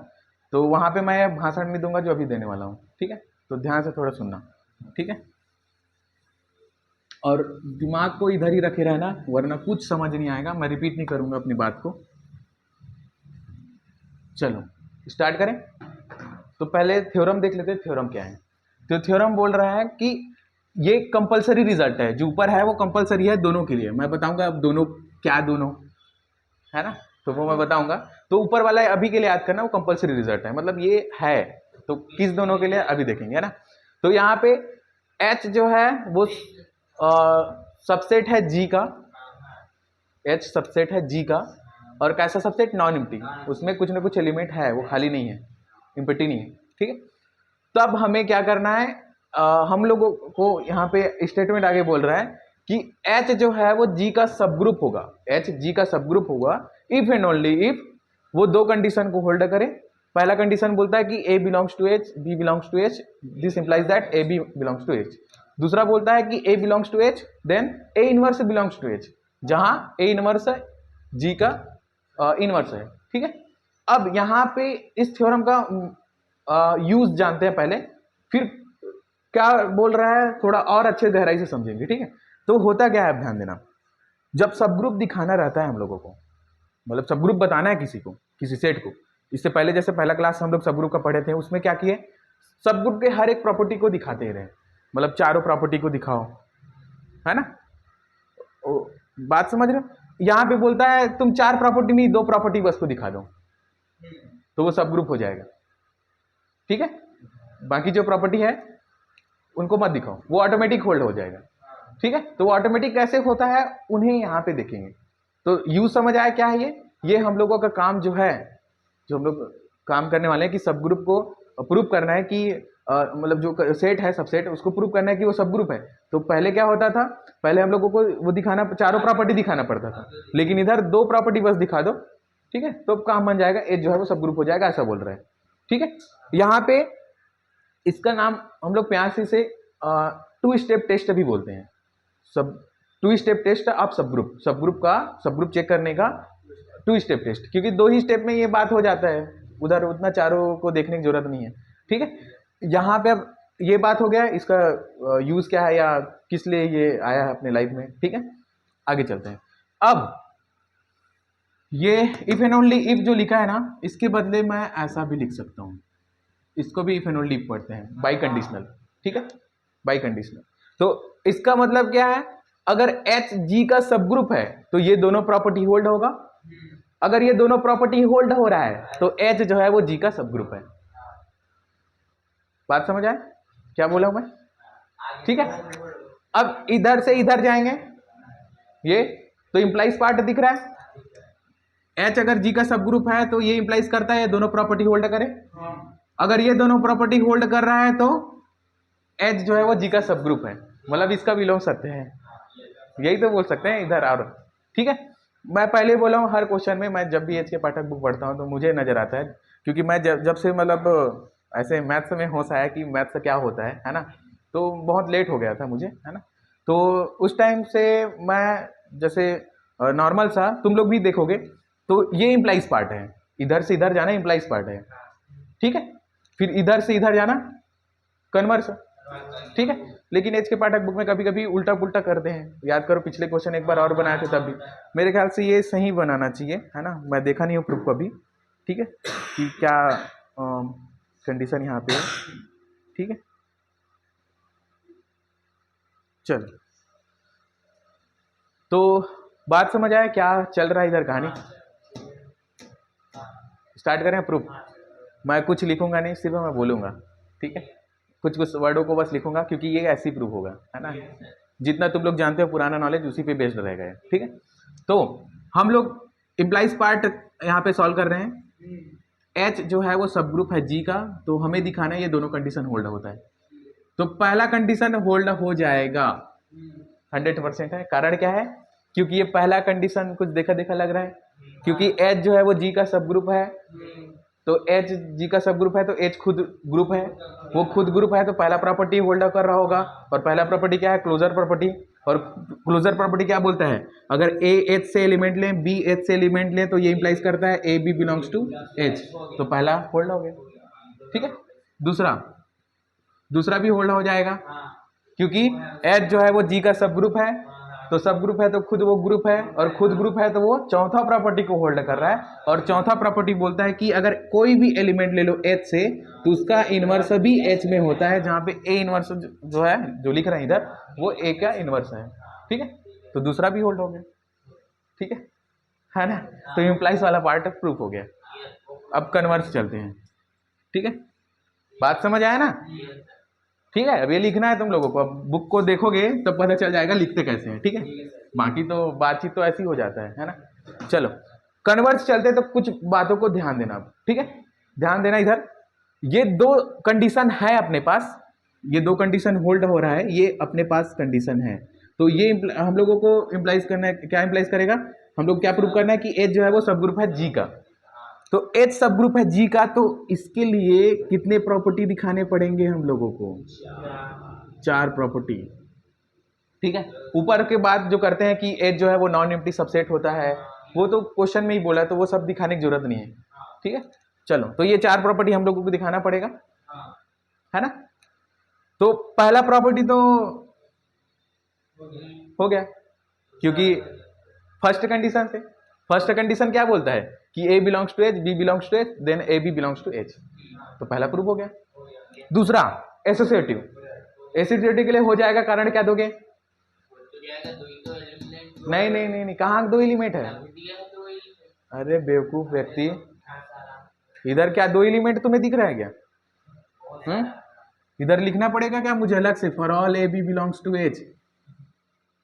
तो वहां पे मैं भाषण नहीं दूंगा जो अभी देने वाला हूँ, ठीक है। तो ध्यान से थोड़ा सुनना, ठीक है। और दिमाग को इधर ही रखे रहना, वरना कुछ समझ नहीं आएगा। मैं रिपीट नहीं करूंगा अपनी बात को। चलो स्टार्ट करें। तो पहले थ्योरम देख लेते हैं, थ्योरम क्या है। तो थ्योरम बोल रहा है कि ये कंपलसरी रिजल्ट है, जो ऊपर है वो कंपलसरी है दोनों के लिए। मैं बताऊंगा अब दोनों क्या, दोनों है ना, तो वो मैं बताऊंगा। तो ऊपर वाला अभी के लिए याद करना, वो कंपलसरी रिजल्ट है, मतलब ये है। तो किस दोनों के लिए अभी देखेंगे, है ना। तो यहाँ पे H जो है वो सबसेट है G का, H सबसेट है G का। और कैसा सबसेट, नॉन एम्प्टी, उसमें कुछ ना कुछ एलिमेंट है, वो खाली नहीं है, एम्प्टी नहीं है, ठीक है। तो अब हमें क्या करना है, हम लोगों को यहाँ पे स्टेटमेंट आगे बोल रहा है कि H जो है वो G का सब ग्रुप होगा, H G का सब ग्रुप होगा इफ एंड ओनली इफ वो दो कंडीशन को होल्ड करे। पहला कंडीशन बोलता है कि A belongs to H, B belongs to H, this implies that A B belongs to H। दूसरा बोलता है कि A belongs to H, then A inverse belongs to H, जहां A इनवर्स है, G का इनवर्स है, ठीक है। अब यहाँ पे इस थ्योरम का यूज जानते हैं पहले, फिर क्या बोल रहा है थोड़ा और अच्छे गहराई से समझेंगे, ठीक है। तो होता क्या है, अब ध्यान देना। जब सब ग्रुप दिखाना रहता है हम लोगों को, मतलब सब ग्रुप बताना है किसी को, किसी सेट को। इससे पहले जैसे पहला क्लास हम लोग सब ग्रुप का पढ़े थे, उसमें क्या किए, सब ग्रुप के हर एक प्रॉपर्टी को दिखाते रहे, मतलब चारों प्रॉपर्टी को दिखाओ, है ना। बात समझ रहे हो। यहाँ पे बोलता है तुम चार प्रॉपर्टी नहीं, दो प्रॉपर्टी बस को दिखा दो, तो वो सब ग्रुप हो जाएगा, ठीक है। बाकी जो प्रॉपर्टी है उनको मत दिखाओ, वो ऑटोमेटिक होल्ड हो जाएगा, ठीक है। तो वो ऑटोमेटिक कैसे होता है उन्हें यहाँ पे देखेंगे। तो यूज समझ आया क्या है ये हम लोगों का काम जो है, जो हम लोग काम करने वाले हैं कि सब ग्रुप को प्रूव करना है कि मतलब जो सेट है, सबसेट, उसको प्रूव करना है कि वो सब ग्रुप है। तो पहले क्या होता था, पहले हम लोगों को वो दिखाना, चारों प्रॉपर्टी दिखाना पड़ता था, लेकिन इधर दो प्रॉपर्टी बस दिखा दो, ठीक है, तो काम बन जाएगा, एच जो है वो सब ग्रुप हो जाएगा, ऐसा बोल रहे हैं, ठीक है। यहाँ पे इसका नाम हम लोग प्यार से टू स्टेप टेस्ट भी बोलते हैं। सब टू स्टेप टेस्ट ऑफ सब ग्रुप चेक करने का टू स्टेप टेस्ट, क्योंकि दो ही स्टेप में ये बात हो जाता है, उधर उतना चारों को देखने की जरूरत नहीं है, ठीक है। यहाँ पे अब ये बात हो गया, इसका यूज क्या है या किस लिए ये आया है अपने लाइफ में, ठीक है। आगे चलते हैं। अब ये इफ एंड ओनली इफ जो लिखा है ना, इसके बदले मैं ऐसा भी लिख सकता हूँ, इसको भी इफ एंड ओनली इफ पढ़ते हैं, बाई कंडीशनल, ठीक है, बाई कंडीशनल। तो इसका मतलब क्या है, अगर H G का सब ग्रुप है तो ये दोनों प्रॉपर्टी होल्ड होगा। अगर ये दोनों प्रॉपर्टी होल्ड हो रहा है तो H जो है वो G का सब ग्रुप है। बात समझ आए क्या बोला मैं, ठीक है। अब इधर से इधर जाएंगे, ये तो इंप्लाइज पार्ट दिख रहा है, H अगर G का सब ग्रुप है तो ये इंप्लाइज करता है ये दोनों प्रॉपर्टी होल्ड करे। अगर ये दोनों प्रॉपर्टी होल्ड कर रहा है तो H जो है वो G का सब ग्रुप है, मतलब इसका विलोम सत्य है, यही तो बोल सकते हैं इधर और, ठीक है। मैं पहले बोला हूँ, हर क्वेश्चन में मैं जब भी H के पाठक बुक पढ़ता हूँ तो मुझे नजर आता है, क्योंकि मैं जब से मतलब ऐसे मैथ्स में होश आया कि मैथ्स से क्या होता है ना, तो बहुत लेट हो गया था मुझे, है ना। तो उस टाइम से मैं जैसे नॉर्मल सा, तुम लोग भी देखोगे तो ये इंप्लाइज पार्ट है, इधर से इधर जाना इंप्लाइज पार्ट है, ठीक है। फिर इधर से इधर जाना कन्वर्स, ठीक है। लेकिन एच के पाठक बुक में कभी कभी उल्टा पुल्टा करते हैं, याद करो पिछले क्वेश्चन एक बार और बनाए थे तब भी। मेरे ख्याल से ये सही बनाना चाहिए, है ना, मैं देखा नहीं हूँ प्रूफ को अभी, ठीक है, कि क्या कंडीशन यहाँ पे है, ठीक है। चलो, तो बात समझ आया क्या चल रहा है इधर कहानी। स्टार्ट करें प्रूफ। मैं कुछ लिखूंगा नहीं, सिर्फ मैं बोलूंगा, ठीक है, कुछ कुछ वर्डों को बस लिखूंगा, क्योंकि ये ऐसी प्रूफ होगा, है ना। जितना तुम लोग जानते हो पुराना नॉलेज उसी पे बेस्ड रहेगा, ठीक है। तो हम लोग इम्प्लाइज पार्ट यहाँ पे सॉल्व कर रहे हैं। H जो है वो सब ग्रुप है G का, तो हमें दिखाना है ये दोनों कंडीशन होल्ड होता है। तो पहला कंडीशन होल्ड हो जाएगा, 100% है। कारण क्या है, क्योंकि ये पहला कंडीशन कुछ देखा देखा लग रहा है, क्योंकि H जो है वो G का सब ग्रुप है, तो H G का सब ग्रुप है तो H खुद ग्रुप है, वो खुद ग्रुप है तो पहला प्रॉपर्टी होल्ड कर रहा होगा। और पहला प्रॉपर्टी क्या है, क्लोजर प्रॉपर्टी। और क्लोजर प्रॉपर्टी क्या बोलता है, अगर A H से एलिमेंट लें, B H से एलिमेंट लें, तो ये इंप्लाइज करता है A B belongs to H, तो पहला होल्ड हो गया, ठीक है। दूसरा, दूसरा भी होल्ड हो जाएगा, क्योंकि H जो है वो G का सब ग्रुप है, तो सब ग्रुप है तो खुद वो ग्रुप है, और खुद ग्रुप है तो वो चौथा प्रॉपर्टी को होल्ड कर रहा है। और चौथा प्रॉपर्टी बोलता है कि अगर कोई भी एलिमेंट ले लो H से तो उसका इनवर्स भी H में होता है, जहाँ पे A इनवर्स जो है जो लिख रहे हैं इधर वो A का इनवर्स है। ठीक है, तो दूसरा भी होल्ड हो गया। ठीक है ना, तो इम्प्लाइज वाला पार्ट प्रूफ हो गया। अब कन्वर्स चलते हैं। ठीक है, बात समझ आया ना? ठीक है, अब ये लिखना है तुम लोगों को, अब बुक को देखोगे तब पता चल जाएगा लिखते कैसे हैं। ठीक है, बाकी तो बातचीत तो ऐसी हो जाता है ना। चलो कन्वर्स चलते तो कुछ बातों को ध्यान देना। ठीक है, ध्यान देना इधर, ये दो कंडीशन है अपने पास, ये दो कंडीशन होल्ड हो रहा है, ये अपने पास कंडीशन है। तो ये हम लोगों को इम्प्लाइज करना है, क्या इम्प्लाइज करेगा, हम लोग क्या प्रूव करना है कि H जो है वो सब ग्रुप है G का। तो H सब ग्रुप है G का, तो इसके लिए कितने प्रॉपर्टी दिखाने पड़ेंगे हम लोगों को? 4 प्रॉपर्टी। ठीक है, ऊपर के बाद जो करते हैं कि H जो है वो नॉन एम्प्टी सबसेट होता है, वो तो क्वेश्चन में ही बोला, तो वो सब दिखाने की जरूरत नहीं है। ठीक है, चलो तो ये 4 प्रॉपर्टी हम लोगों को दिखाना पड़ेगा, है ना। तो पहला प्रॉपर्टी तो हो गया, क्योंकि फर्स्ट कंडीशन क्या बोलता है कि A belongs to H, B belongs to H, then AB belongs to H, तो पहला प्रूफ हो गया। दूसरा एसोसिएटिव के लिए हो जाएगा, कारण क्या दोगे? नहीं, कहाँ 2 एलिमेंट है? अरे बेवकूफ व्यक्ति, इधर क्या 2 एलिमेंट तुम्हें दिख रहा है क्या? इधर लिखना पड़ेगा क्या मुझे अलग से, for all AB belongs to H?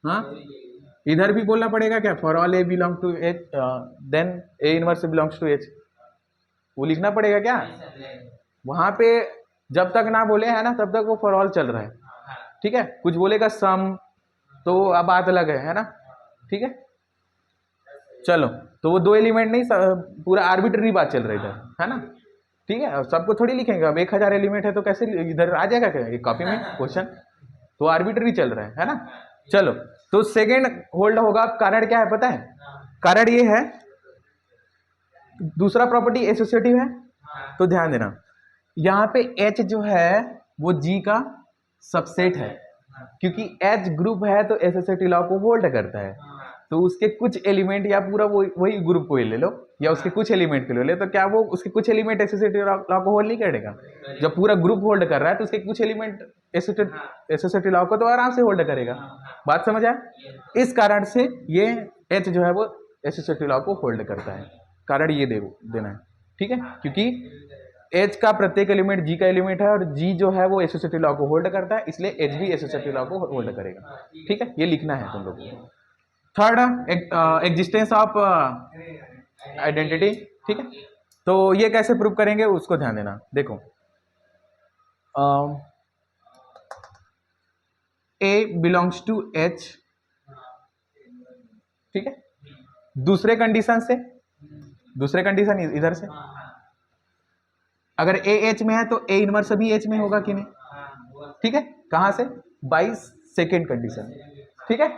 हाँ, इधर भी बोलना पड़ेगा क्या, for all A belong to H then A inverse belongs to H? वो लिखना पड़ेगा क्या? वहां पे जब तक ना बोले है ना तब तक वो फॉर ऑल चल रहा है। ठीक है, कुछ बोलेगा सम तो अब बात अलग है ना। ठीक है, चलो तो वो 2 एलिमेंट नहीं, पूरा आर्बिट्ररी बात चल रही है, है ना। ठीक है, अब सबको थोड़ी लिखेंगे, अब 1000 एलिमेंट है तो कैसे इधर आ जाएगा क्या कॉपी में क्वेश्चन? तो आर्बिट्ररी चल रहा है ना। चलो तो सेकेंड होल्ड होगा, कारण क्या है पता है? कारण ये है, दूसरा प्रॉपर्टी एसोसिएटिव है, तो ध्यान देना यहाँ पे H जो है वो G का सबसेट है, क्योंकि H ग्रुप है तो एसोसिएटिव लॉ को होल्ड करता है, तो उसके कुछ एलिमेंट या पूरा वही ग्रुप को ही ले लो या उसके कुछ एलिमेंट को ले लो, तो क्या वो उसके कुछ एलिमेंट एसोसिएटिव लॉ को होल्ड नहीं करेगा? जब पूरा ग्रुप होल्ड कर रहा है तो उसके कुछ एलिमेंट एसोसिएटिव लॉ को तो आराम से होल्ड करेगा। बात समझ आया? इस कारण से ये H जो है वो एसोसिएटिव लॉ को होल्ड करता है, कारण ये देना है। ठीक है, क्योंकि H का प्रत्येक एलिमेंट G का एलिमेंट है और G जो है वो एसोसिएटिव लॉ को होल्ड करता है, इसलिए H भी एसोसिएटिव लॉ को होल्ड करेगा। ठीक है, ये लिखना है तुम लोगों को। Third, existence of identity. ठीक है, तो ये कैसे प्रूव करेंगे उसको ध्यान देना। देखो A बिलोंग्स टू H, ठीक है, दूसरे कंडीशन इधर से, अगर A H में है तो A इनवर्स भी H में होगा कि नहीं? ठीक है, कहां से? By second condition. ठीक है,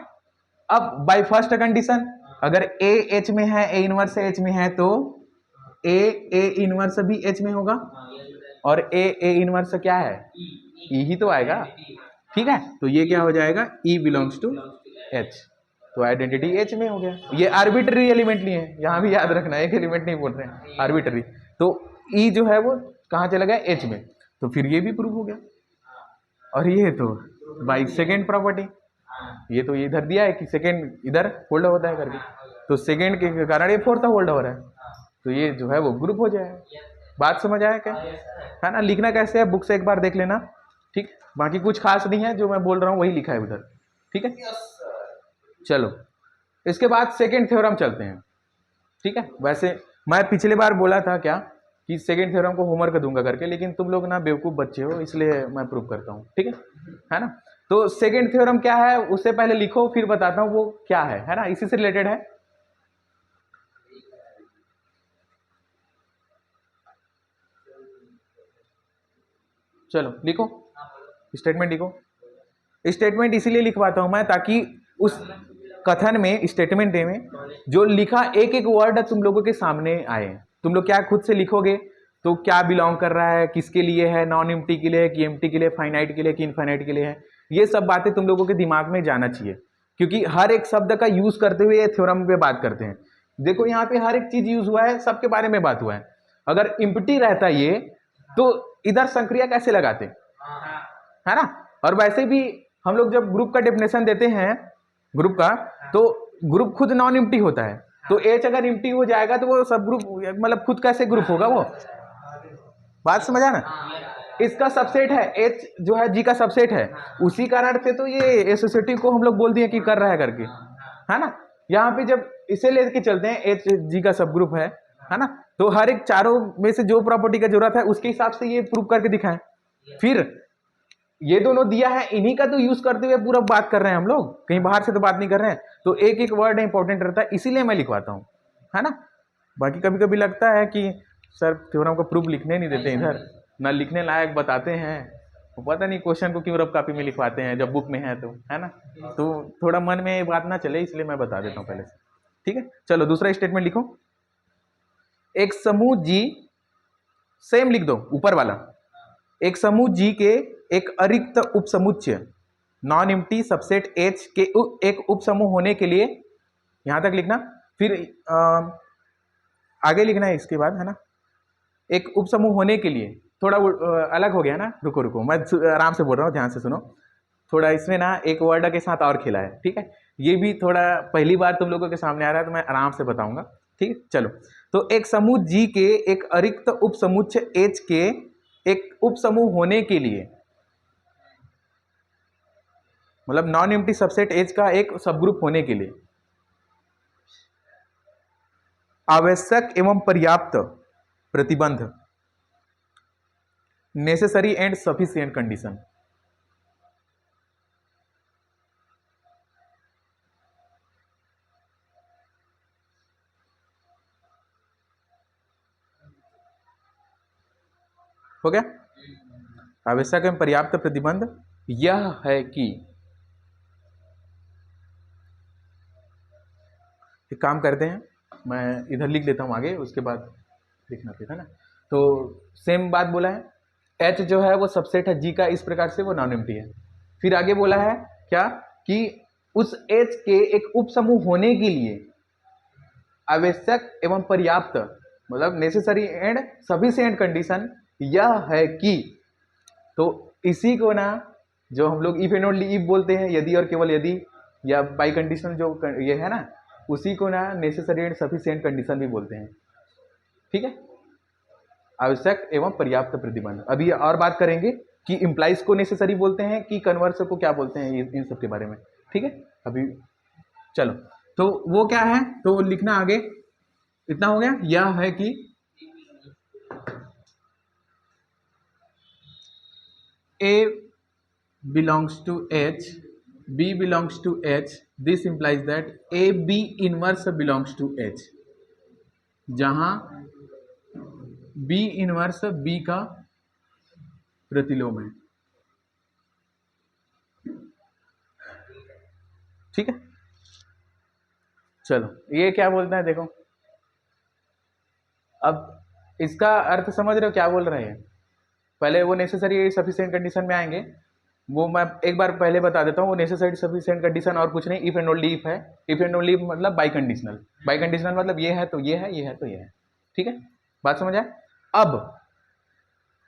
अब बाई फर्स्ट कंडीशन अगर A H में है, A इनवर्स H में है, तो A इनवर्स भी H में होगा, और A इनवर्स क्या है? E ही तो आएगा। ठीक है, तो ये क्या हो जाएगा? E बिलोंग्स टू H, तो आइडेंटिटी H में हो गया। ये आर्बिट्ररी एलिमेंट नहीं है, यहाँ भी याद रखना, एक एलिमेंट नहीं बोल रहे हैं, आर्बिट्ररी। तो E जो है वो कहाँ चला गया? H में, तो फिर ये भी प्रूव हो गया। और ये तो बाई सेकेंड प्रॉपर्टी, ये तो इधर दिया है कि सेकेंड इधर होल्ड होता है करके, तो सेकेंड के कारण ये फोर्थ होल्ड हो रहा है, तो ये जो है वो ग्रुप हो जाएगा। बात समझ आया क्या? है ना। लिखना कैसे है बुक से एक बार देख लेना। ठीक, बाकी कुछ खास नहीं है, जो मैं बोल रहा हूँ वही लिखा है उधर। ठीक है, चलो इसके बाद सेकेंड थ्योरम चलते हैं। ठीक है, वैसे मैं पिछले बार बोला था क्या कि सेकेंड थ्योरम को होमवर्क दूंगा करके, लेकिन तुम लोग ना बेवकूफ़ बच्चे हो, इसलिए मैं प्रूव करता हूँ। ठीक है ना। तो सेकेंड थ्योरम क्या है उससे पहले लिखो, फिर बताता हूँ वो क्या है ना, इसी से रिलेटेड है। चलो लिखो, स्टेटमेंट लिखो। स्टेटमेंट इसीलिए लिखवाता हूं मैं ताकि उस कथन में, स्टेटमेंट में जो लिखा एक एक वर्ड तुम लोगों के सामने आए। तुम लोग क्या खुद से लिखोगे तो क्या बिलोंग कर रहा है, किसके लिए है, नॉन एम्प्टी के लिए है कि एम्प्टी के लिए, फाइनाइट के लिए कि इनफाइनाइट के लिए है, ये सब बातें तुम लोगों के दिमाग में जाना चाहिए, क्योंकि हर एक शब्द का यूज करते हुए ये थ्योरम पे बात करते हैं। देखो यहाँ पे हर एक चीज यूज हुआ है, सबके बारे में बात हुआ है। अगर एम्प्टी रहता ये तो इधर संक्रिया कैसे लगाते, है ना। और वैसे भी हम लोग जब ग्रुप का डेफिनेशन देते हैं ग्रुप का, तो ग्रुप खुद नॉन एम्प्टी होता है, तो एच अगर एम्प्टी हो जाएगा तो वो सब ग्रुप मतलब खुद कैसे ग्रुप होगा, वो बात समझ आना। इसका सबसेट है एच जो है जी का सबसेट है, उसी कारण से तो ये एसोसिएटिव को हम लोग बोल दिए कि कर रहा है करके, है ना। यहाँ पे जब इसे लेके चलते हैं एच जी का सब ग्रुप है ना, तो हर एक चारों में से जो प्रॉपर्टी का जरूरत है उसके हिसाब से ये प्रूव करके दिखाएं। फिर ये दोनों दिया है, इन्हीं का तो यूज करते हुए पूरा बात कर रहे हैं हम लोग, कहीं बाहर से तो बात नहीं कर रहे हैं, तो एक एक वर्ड इंपॉर्टेंट रहता है, इसीलिए मैं लिखवाता हूँ, है ना। बाकी कभी कभी लगता है कि सर थ्योरम का प्रूफ लिखने नहीं देते इधर, ना लिखने लायक बताते हैं, पता नहीं क्वेश्चन को क्यों रफ कॉपी में लिखवाते हैं जब बुक में है तो, है ना। तो थोड़ा मन में ये बात ना चले, इसलिए मैं बता देता हूँ पहले से, ठीक है। चलो दूसरा स्टेटमेंट लिखो। एक समूह जी, सेम लिख दो ऊपर वाला, एक समूह जी के एक अरिक्त उपसमुच्चय नॉन एम्प्टी सबसेट एच के एक उपसमूह होने के लिए, यहां तक लिखना, फिर आगे लिखना है इसके बाद, है ना। एक उपसमूह होने के लिए थोड़ा अलग हो गया ना, रुको रुको मैं आराम से बोल रहा हूँ, ध्यान से सुनो। थोड़ा इसमें ना एक वर्ड के साथ और खेला है, ठीक है। ये भी थोड़ा पहली बार तुम लोगों के सामने आ रहा है, तो मैं आराम से बताऊंगा, ठीक है। चलो, तो एक समूह जी के एक अरिक्त उपसमुच्चय एच के एक उपसमूह होने के लिए, मतलब नॉन एम्प्टी सबसेट एच का एक सबग्रुप होने के लिए आवश्यक एवं पर्याप्त प्रतिबंध, नेसेसरी एंड सफिशिएंट कंडीशन, हो गया। आवश्यक एवं पर्याप्त प्रतिबंध यह है कि, एक काम करते हैं, मैं इधर लिख लेता हूं आगे, उसके बाद लिखना फिर, है ना। तो सेम बात बोला है, एच जो है वो सबसेट है जी का, इस प्रकार से वो नॉन एम्प्टी है। फिर आगे बोला है क्या कि उस एच के एक उपसमूह होने के लिए आवश्यक एवं पर्याप्त, मतलब नेसेसरी एंड सफिशिएंट कंडीशन यह है कि, तो इसी को ना जो हम लोग इफ एंड ओनली इफ बोलते हैं, यदि और केवल यदि, या बाई कंडीशनल जो ये है ना, उसी को ना नेसेसरी एंड सफिशिएंट कंडीशन भी बोलते हैं, ठीक है। आवश्यक एवं पर्याप्त प्रतिबंध, अभी और बात करेंगे कि इंप्लाइज को नेसेसरी बोलते हैं कि कन्वर्स को क्या बोलते हैं, इन सब के बारे में, ठीक है। अभी चलो, तो वो क्या है, तो लिखना आगे, इतना हो गया। यह है कि A belongs to H, B belongs to H, this implies that AB inverse belongs to H, जहां B इनवर्स B का प्रतिलोम है, ठीक है। चलो, ये क्या बोलता है देखो, अब इसका अर्थ समझ रहे हो क्या बोल रहे हैं। पहले वो नेसेसरी सफिशिएंट कंडीशन में आएंगे, वो मैं एक बार पहले बता देता हूँ। वो नेसेसरी सफिशिएंट कंडीशन और कुछ नहीं, इफ एंड ओनली इफ है। इफ एंड ओनली इफ मतलब बाई कंडीशनल, बाई कंडीशनल मतलब ये है तो ये है, ये है तो ये है, ठीक है। बात समझ आए। अब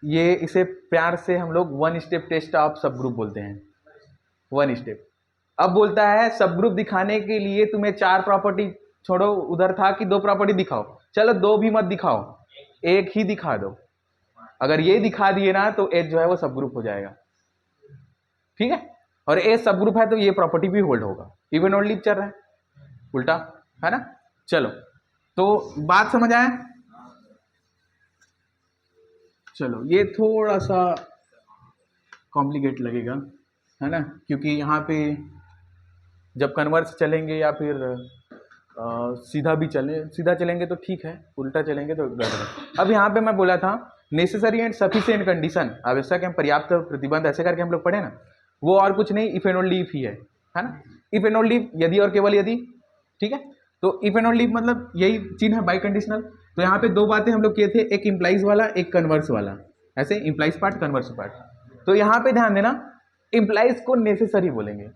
ये इसे प्यार से हम लोग वन स्टेप टेस्ट ऑफ सब ग्रुप बोलते हैं, वन स्टेप। अब बोलता है सब ग्रुप दिखाने के लिए तुम्हें 4 प्रॉपर्टी, छोड़ो उधर था कि 2 प्रॉपर्टी दिखाओ, चलो 2 भी मत दिखाओ, एक ही दिखा दो। अगर ये दिखा दिए ना तो एच जो है वो सब ग्रुप हो जाएगा, ठीक है। और ए सब ग्रुप है तो ये प्रॉपर्टी भी होल्ड होगा, इवन ओनली चल रहा है, उल्टा, है ना। चलो, तो बात समझ आया। चलो, ये थोड़ा सा कॉम्प्लिकेट लगेगा, है ना, क्योंकि यहाँ पे जब कन्वर्स चलेंगे या फिर सीधा भी सीधा चलेंगे तो ठीक है, उल्टा चलेंगे तो गड़बड़ है। अब यहाँ पे मैं बोला था नेसेसरी एंड सफिशिएंट कंडीशन, आवश्यक एवं पर्याप्त प्रतिबंध, ऐसे करके हम लोग पढ़े ना, वो और कुछ नहीं, if and only if he है ना। इफ एंड ओनली यदि और केवल यदि, ठीक है। तो इफ एंड ओनली मतलब यही चिन्ह है बाई कंडीशनल, तो यहाँ पे दो बातें हम लोग किए थे, एक इम्प्लाइज वाला एक कन्वर्स वाला, ऐसे इम्प्लाइज पार्ट कन्वर्स पार्ट। तो यहाँ पे ध्यान देना, इम्प्लाइज को नेसेसरी बोलेंगे,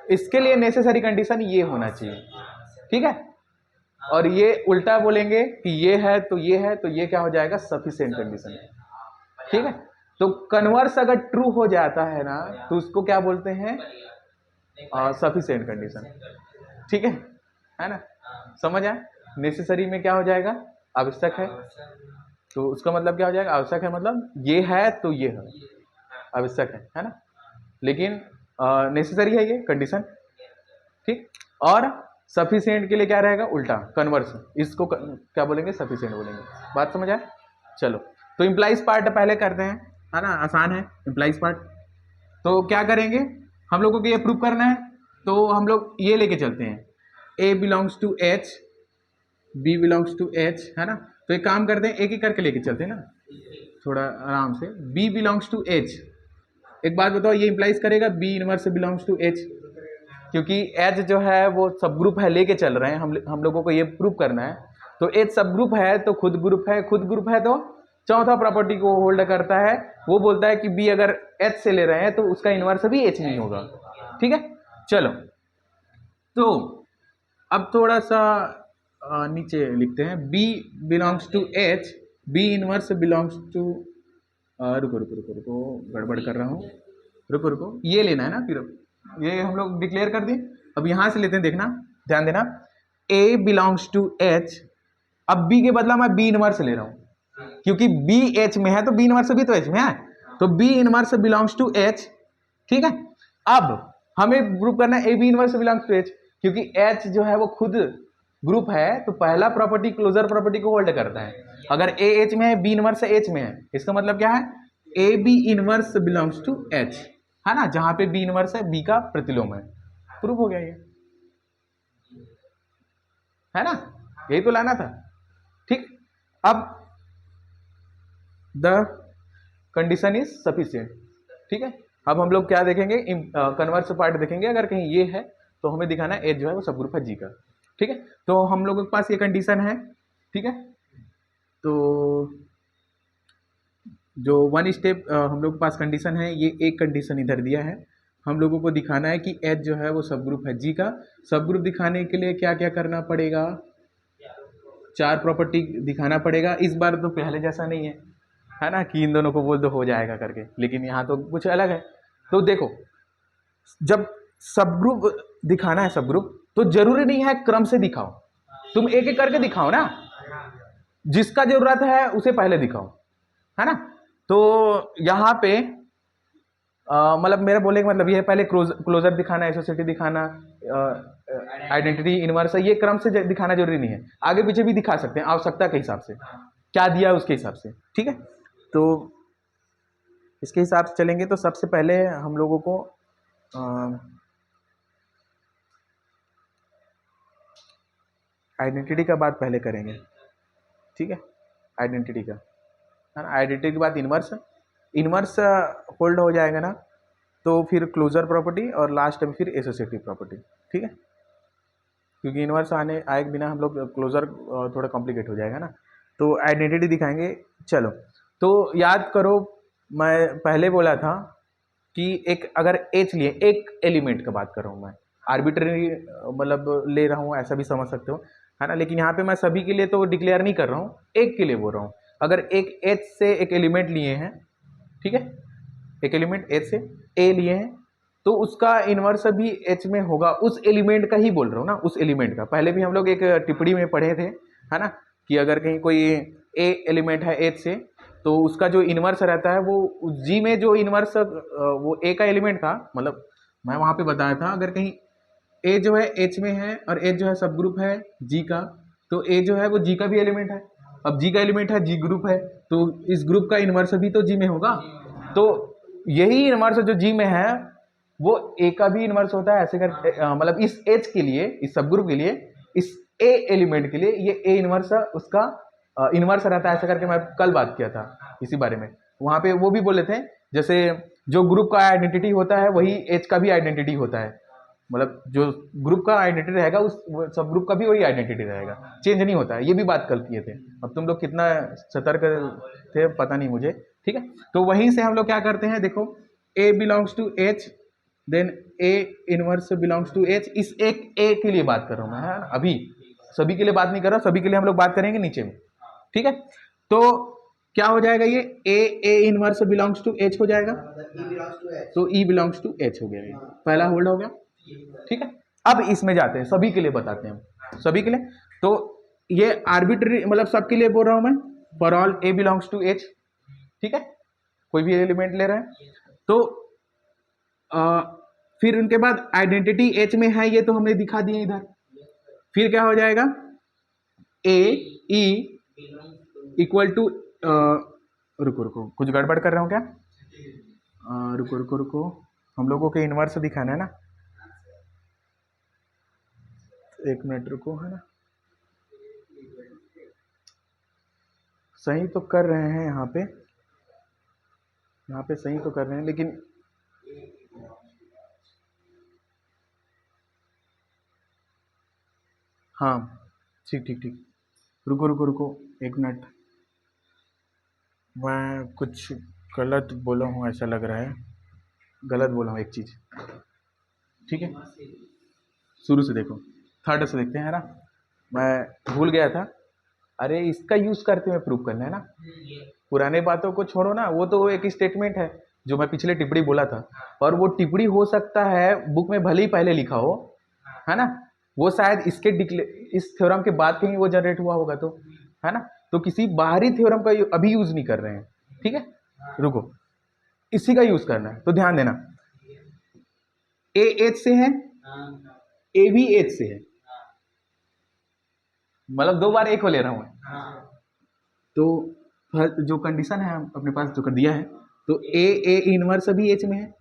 इसके लिए नेसेसरी कंडीशन ये होना चाहिए, ठीक है। और ये उल्टा बोलेंगे कि ये है तो ये है, तो ये क्या हो जाएगा, सफिशिएंट कंडीशन, ठीक है। तो कन्वर्स अगर ट्रू हो जाता है ना तो उसको क्या बोलते हैं, सफिशिएंट कंडीशन, ठीक है ना। समझ आए, नेसेसरी में क्या हो जाएगा, आवश्यक है, तो उसका मतलब क्या हो जाएगा, आवश्यक है मतलब ये है तो ये है, आवश्यक है ना। लेकिन नेसेसरी है ये कंडीशन, ठीक। और सफिशिएंट के लिए क्या रहेगा, उल्टा कन्वर्स, इसको क्या बोलेंगे, सफिशिएंट बोलेंगे। बात समझ आए। चलो तो इम्प्लाइज पार्ट पहले करते हैं, है ना, आसान है इम्प्लाइज पार्ट। तो क्या करेंगे, हम लोगों को ये प्रूव करना है, तो हम लोग ये लेके चलते हैं, A belongs to H, B belongs to H, है ना। तो एक काम करते हैं, एक एक करके लेके चलते हैं ना, थोड़ा आराम से। बी बिलोंग्स टू एच, एक बात बताओ, ये इंप्लाइज करेगा B inverse belongs to H, क्योंकि एच जो है वो सब ग्रुप है, लेके चल रहे हैं हम लोगों को ये प्रूव करना है। तो एच सब ग्रुप है तो खुद ग्रुप है, खुद ग्रुप है तो चौथा प्रॉपर्टी को होल्ड करता है, वो बोलता है कि बी अगर एच से ले रहे हैं तो उसका इनवर्स भी एच नहीं होगा, ठीक है। चलो तो अब थोड़ा सा नीचे लिखते हैं, B belongs to H, B inverse belongs to, रुको रुको रुको रुको, गड़बड़ कर रहा हूँ, रुको रुको, ये लेना है ना, फिर ये हम लोग डिक्लेयर कर दिए। अब यहाँ से लेते हैं, देखना ध्यान देना, ए बिलोंग्स टू एच, अब बी के बदला मैं बी इनवर्स ले रहा हूँ, क्योंकि बी एच में है तो बी इनवर्स भी तो एच में है, तो B inverse belongs to H, ठीक है। अब हमें प्रूव करना है A B inverse belongs to H, क्योंकि एच जो है वो खुद ग्रुप है, तो पहला प्रॉपर्टी क्लोजर प्रॉपर्टी को होल्ड करता है। अगर ए एच में है, बी इनवर्स एच में है, इसका मतलब क्या है, A B inverse belongs to H, है ना, जहां पे बी इनवर्स है बी का प्रतिलोम है। प्रूव हो गया ये, है ना, यही तो लाना था, ठीक। अब द कंडीशन इज सफिशिएंट, ठीक है। अब हम लोग क्या देखेंगे, कन्वर्स पार्ट देखेंगे, अगर कहीं ये है तो हमें दिखाना है एच जो है वो सब ग्रुप है जी का, ठीक है। तो हम लोगों के पास ये कंडीशन है, ठीक है। तो जो वन स्टेप हम लोग के पास कंडीशन है, ये एक कंडीशन इधर दिया है, हम लोगों को दिखाना है कि एच जो है वो सब ग्रुप है जी का। सब ग्रुप दिखाने के लिए क्या क्या करना पड़ेगा, 4 प्रॉपर्टी दिखाना पड़ेगा। इस बार तो पहले जैसा नहीं है ना, कि इन दोनों को बोल दो हो जाएगा करके, लेकिन यहाँ तो कुछ अलग है। तो देखो, जब सब ग्रुप दिखाना है, सब ग्रुप, तो जरूरी नहीं है क्रम से दिखाओ, तुम एक एक करके दिखाओ ना, जिसका जरूरत है उसे पहले दिखाओ, है ना। तो यहाँ पे मतलब मेरा बोलने का मतलब ये है, पहले क्लोजर दिखाना, एसोसिएटिव दिखाना, आइडेंटिटी इनवर्स, ये क्रम से दिखाना जरूरी नहीं है, आगे पीछे भी दिखा सकते हैं आवश्यकता के हिसाब से, क्या दिया है उसके हिसाब से, ठीक है। तो इसके हिसाब से चलेंगे। तो सबसे पहले हम लोगों को आइडेंटिटी का बात पहले करेंगे, ठीक है, आइडेंटिटी का, है ना। आइडेंटिटी के बाद इनवर्स, इनवर्स होल्ड हो जाएगा ना, तो फिर क्लोजर प्रॉपर्टी और लास्ट में फिर एसोसिएटिव प्रॉपर्टी, ठीक है, क्योंकि इनवर्स आए बिना हम लोग क्लोजर थोड़ा कॉम्प्लिकेट हो जाएगा ना। तो आइडेंटिटी दिखाएंगे। चलो तो याद करो, मैं पहले बोला था कि एक अगर एच लिए, एक एलिमेंट का बात कर रहा हूँ मैं, आर्बिट्रेरी मतलब ले रहा हूँ, ऐसा भी समझ सकते हो, है ना। लेकिन यहाँ पे मैं सभी के लिए तो डिक्लेयर नहीं कर रहा हूँ, एक के लिए बोल रहा हूँ। अगर एक एच से एक एलिमेंट लिए हैं, ठीक है, एक एलिमेंट एच से ए लिए हैं, तो उसका इनवर्स भी एच में होगा, उस एलिमेंट का ही बोल रहा हूँ ना, उस एलिमेंट का। पहले भी हम लोग एक टिप्पणी में पढ़े थे, है ना, कि अगर कहीं कोई ए एलिमेंट है एच से, तो उसका जो इनवर्स रहता है वो जी में जो इनवर्स वो ए का एलिमेंट था, मतलब मैं वहाँ पे बताया था, अगर कहीं ए जो है एच में है और एच जो है सब ग्रुप है जी का, तो ए जो है वो जी का भी एलिमेंट है। अब जी का एलिमेंट है, जी ग्रुप है, तो इस ग्रुप का इनवर्स भी तो जी में होगा। तो यही इनवर्स जो जी में है वो ए का भी इनवर्स होता है, ऐसे कर मतलब इस एच के लिए, इस सब ग्रुप के लिए, इस ए एलिमेंट के लिए ये ए इनवर्स उसका इनवर्स रहता है, ऐसा करके मैं कल बात किया था इसी बारे में। वहाँ पे वो भी बोले थे, जैसे जो ग्रुप का आइडेंटिटी होता है वही एच का भी आइडेंटिटी होता है, मतलब जो ग्रुप का आइडेंटिटी रहेगा उस सब ग्रुप का भी वही आइडेंटिटी रहेगा, चेंज नहीं होता है। ये भी बात कल किए थे। अब तुम लोग कितना सतर्क थे पता नहीं मुझे, ठीक है। तो वहीं से हम लोग क्या करते हैं, देखो A belongs to H, then A inverse belongs to H. इस एक ए के लिए बात कर रहा हूँ मैं, है ना, अभी सभी के लिए बात नहीं कर रहा, सभी के लिए हम लोग बात करेंगे नीचे में, ठीक है। तो क्या हो जाएगा, ये A inverse belongs to H हो जाएगा, तो ई बिलोंग्स टू एच हो गया, ये पहला होल्ड हो गया, ठीक है। अब इसमें जाते हैं, सभी के लिए बताते हैं, सभी के लिए। तो ये आर्बिट्री मतलब सबके लिए बोल रहा हूं मैं, for all A belongs to H, ठीक है, कोई भी एलिमेंट ले रहे हैं। तो फिर उनके बाद आइडेंटिटी एच में है, ये तो हमने दिखा दिए इधर। फिर क्या हो जाएगा, ए ई इक्वल टू, रुको रुको कुछ गड़बड़ कर रहा हूँ क्या, रुको रुको रुको, हम लोगों के इनवर्स दिखाना है ना, एक मिनट रुको, है ना, सही तो कर रहे हैं यहाँ पे सही तो कर रहे हैं, लेकिन हाँ ठीक ठीक ठीक, रुको रुको रुको एक मिनट, मैं कुछ गलत बोला हूँ ऐसा लग रहा है, गलत बोला हूँ एक चीज़, ठीक है। शुरू से देखो, थर्ड से देखते हैं, है ना, मैं भूल गया था। अरे इसका यूज़ करते हुए प्रूव करना है ना, पुराने बातों को छोड़ो ना, वो तो एक स्टेटमेंट है जो मैं पिछले टिप्पणी बोला था, और वो टिप्पणी हो सकता है बुक में भले ही पहले लिखा हो, है ना, वो शायद इसके इस थ्योरम के बाद कहीं वो जनरेट हुआ होगा, तो है ना, तो किसी बाहरी थ्योरम का अभी यूज नहीं कर रहे हैं, ठीक है। रुको, इसी का यूज करना है, तो ध्यान देना, ए एच से है, ए भी एच से है, मतलब दो बार एक को ले रहा हूं। तो जो कंडीशन है अपने पास जो कर दिया है, तो ए इनवर्स भी एच में है,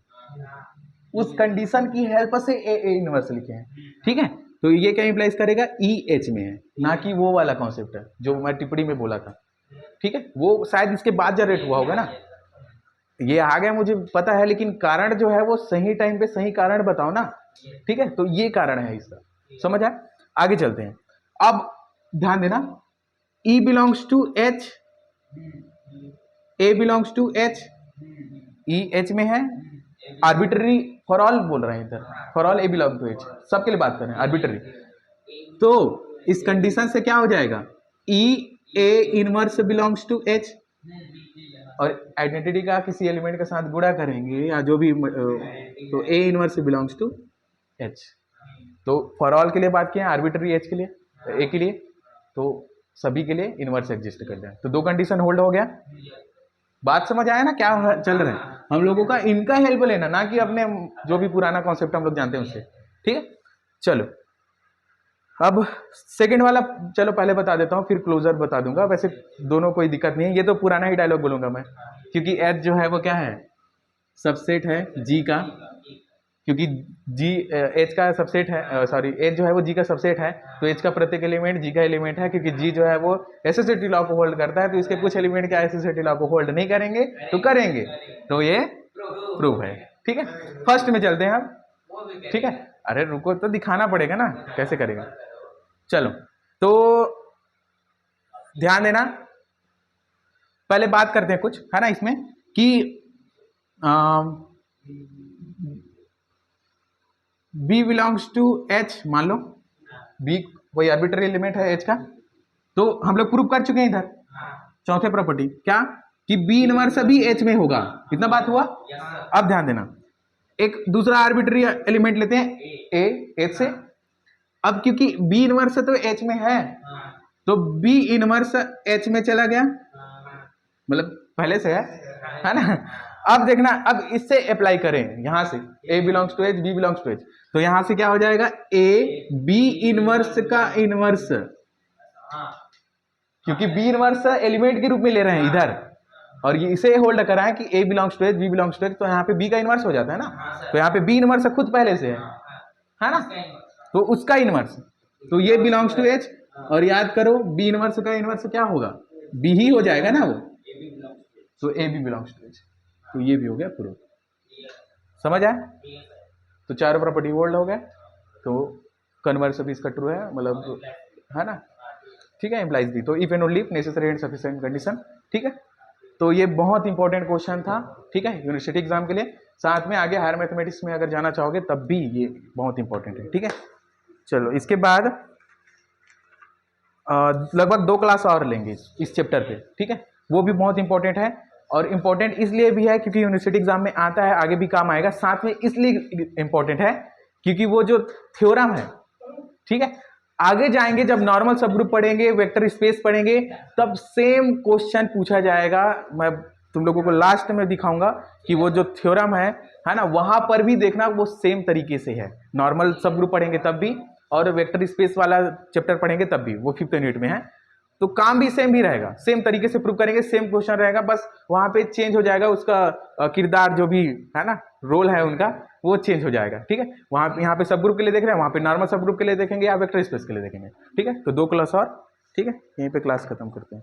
उस कंडीशन की हेल्प से ए इनवर्स लिखे हैं, ठीक है। तो ये क्या इंप्लाइज करेगा, ई एच में है, ना कि वो वाला कॉन्सेप्ट है जो मैं टिप्पणी में बोला था, ठीक है। वो शायद इसके बाद जनरेट हुआ होगा ना, ये आ गया मुझे पता है, लेकिन कारण जो है वो सही टाइम पे सही कारण बताओ ना, ठीक है। तो ये कारण है इसका, समझ आए, आगे चलते हैं। अब ध्यान देना, E belongs to H, A belongs to H, E H में है, आर्बिट्ररी फॉर ऑल बोल रहे हैं इधर, for all A belong to H, सबके लिए बात कर रहे हैं आर्बिट्ररी। तो इस कंडीशन से क्या हो जाएगा, E A inverse belongs to H, और आइडेंटिटी का किसी एलिमेंट के साथ गुणा करेंगे या जो भी, तो A inverse belongs to H. तो फॉर ऑल के लिए बात किया, आर्बिट्ररी एच के लिए, ए के लिए, तो सभी के लिए इनवर्स एग्जिस्ट कर जाए, तो दो कंडीशन होल्ड हो गया। बात समझ आया ना क्या चल रहा है, हम लोगों का इनका हेल्प लेना, ना कि अपने जो भी पुराना कॉन्सेप्ट हम लोग जानते हैं उससे, ठीक है। चलो अब सेकंड वाला, चलो पहले बता देता हूँ फिर क्लोजर बता दूंगा, वैसे दोनों कोई दिक्कत नहीं है, ये तो पुराना ही डायलॉग बोलूंगा मैं, क्योंकि एच जो है वो क्या है, सबसेट है जी का, क्योंकि जी एच का सबसेट है, सॉरी एच जो है वो जी का सबसेट है, तो एच का प्रत्येक एलिमेंट जी का एलिमेंट है, क्योंकि जी जो है वो एसोसिएटिव लॉ को होल्ड करता है, तो इसके कुछ एलिमेंट क्या एसोसिएटिव लॉ को होल्ड नहीं करेंगे, तो करेंगे, तो ये प्रूफ है, ठीक है। फर्स्ट में चलते हैं हम, ठीक है। अरे रुको, तो दिखाना पड़ेगा ना कैसे करेगा, चलो। तो ध्यान देना, पहले बात करते हैं कुछ, है ना, इसमें कि B बिलोंग्स टू H, मान लो B कोई आर्बिट्ररी एलिमेंट है H का, तो हम लोग प्रूव कर चुके हैं इधर चौथे प्रॉपर्टी, क्या कि B इनवर्स भी H में होगा, इतना बात हुआ। अब ध्यान देना, एक दूसरा आर्बिट्ररी एलिमेंट लेते हैं A H से, अब क्योंकि B इनवर्स तो H में है, तो B इनवर्स H में चला गया, मतलब पहले से है ना। अब देखना, अब इससे अप्लाई करें, यहां से A belongs to H, B belongs to H, तो यहां से क्या हो जाएगा, A B इनवर्स का इनवर्स, क्योंकि B इनवर्स एलिमेंट के रूप में ले रहे हैं इधर, और ये इसे होल्ड करा है कि A belongs to H, B belongs to H, तो यहाँ पे B का इनवर्स हो जाता है ना, तो यहाँ पे B इनवर्स खुद पहले से है ना, तो उसका इनवर्स, तो ये बिलोंग्स टू H, और याद करो B इनवर्स का इनवर्स क्या होगा, B ही हो जाएगा ना वो, तो A B belongs to H, तो ये भी हो गया प्रूफ, समझ आया। तो चारों प्रॉपर्टी होल्ड हो गए, तो कन्वर्स ऑफ इसका ट्रू है, मतलब है ना, ठीक है, इम्प्लाइज दी, तो if and only necessary and sufficient condition, ठीक है। तो ये बहुत इंपॉर्टेंट क्वेश्चन था, ठीक है, यूनिवर्सिटी एग्जाम के लिए। साथ में आगे हायर मैथमेटिक्स में अगर जाना चाहोगे तब भी ये बहुत इंपॉर्टेंट है, ठीक है। चलो इसके बाद लगभग 2 क्लास और लेंगे इस चैप्टर पे, ठीक है, वो भी बहुत इंपॉर्टेंट है। और इम्पॉर्टेंट इसलिए भी है क्योंकि यूनिवर्सिटी एग्जाम में आता है, आगे भी काम आएगा। साथ में इसलिए इम्पॉर्टेंट है क्योंकि वो जो थ्योरम है, ठीक है, आगे जाएंगे जब नॉर्मल सब ग्रुप पढ़ेंगे, वेक्टर स्पेस पढ़ेंगे, तब सेम क्वेश्चन पूछा जाएगा। मैं तुम लोगों को लास्ट में दिखाऊंगा कि वो जो थ्योरम है ना, वहां पर भी देखना वो सेम तरीके से है। नॉर्मल सब ग्रुप पढ़ेंगे तब भी, और वेक्टर स्पेस वाला चैप्टर पढ़ेंगे तब भी, वो 5th यूनिट में है। तो काम भी सेम ही रहेगा, सेम तरीके से प्रूव करेंगे, सेम क्वेश्चन रहेगा, बस वहां पे चेंज हो जाएगा उसका किरदार, जो भी है ना रोल है उनका, वो चेंज हो जाएगा, ठीक है। वहां पे यहाँ पे सब ग्रुप के लिए देख रहे हैं, वहां पे नॉर्मल सब ग्रुप के लिए देखेंगे या वेक्टर स्पेस के लिए देखेंगे, ठीक है। तो 2 क्लास और, ठीक है, यहीं पे क्लास खत्म करते हैं।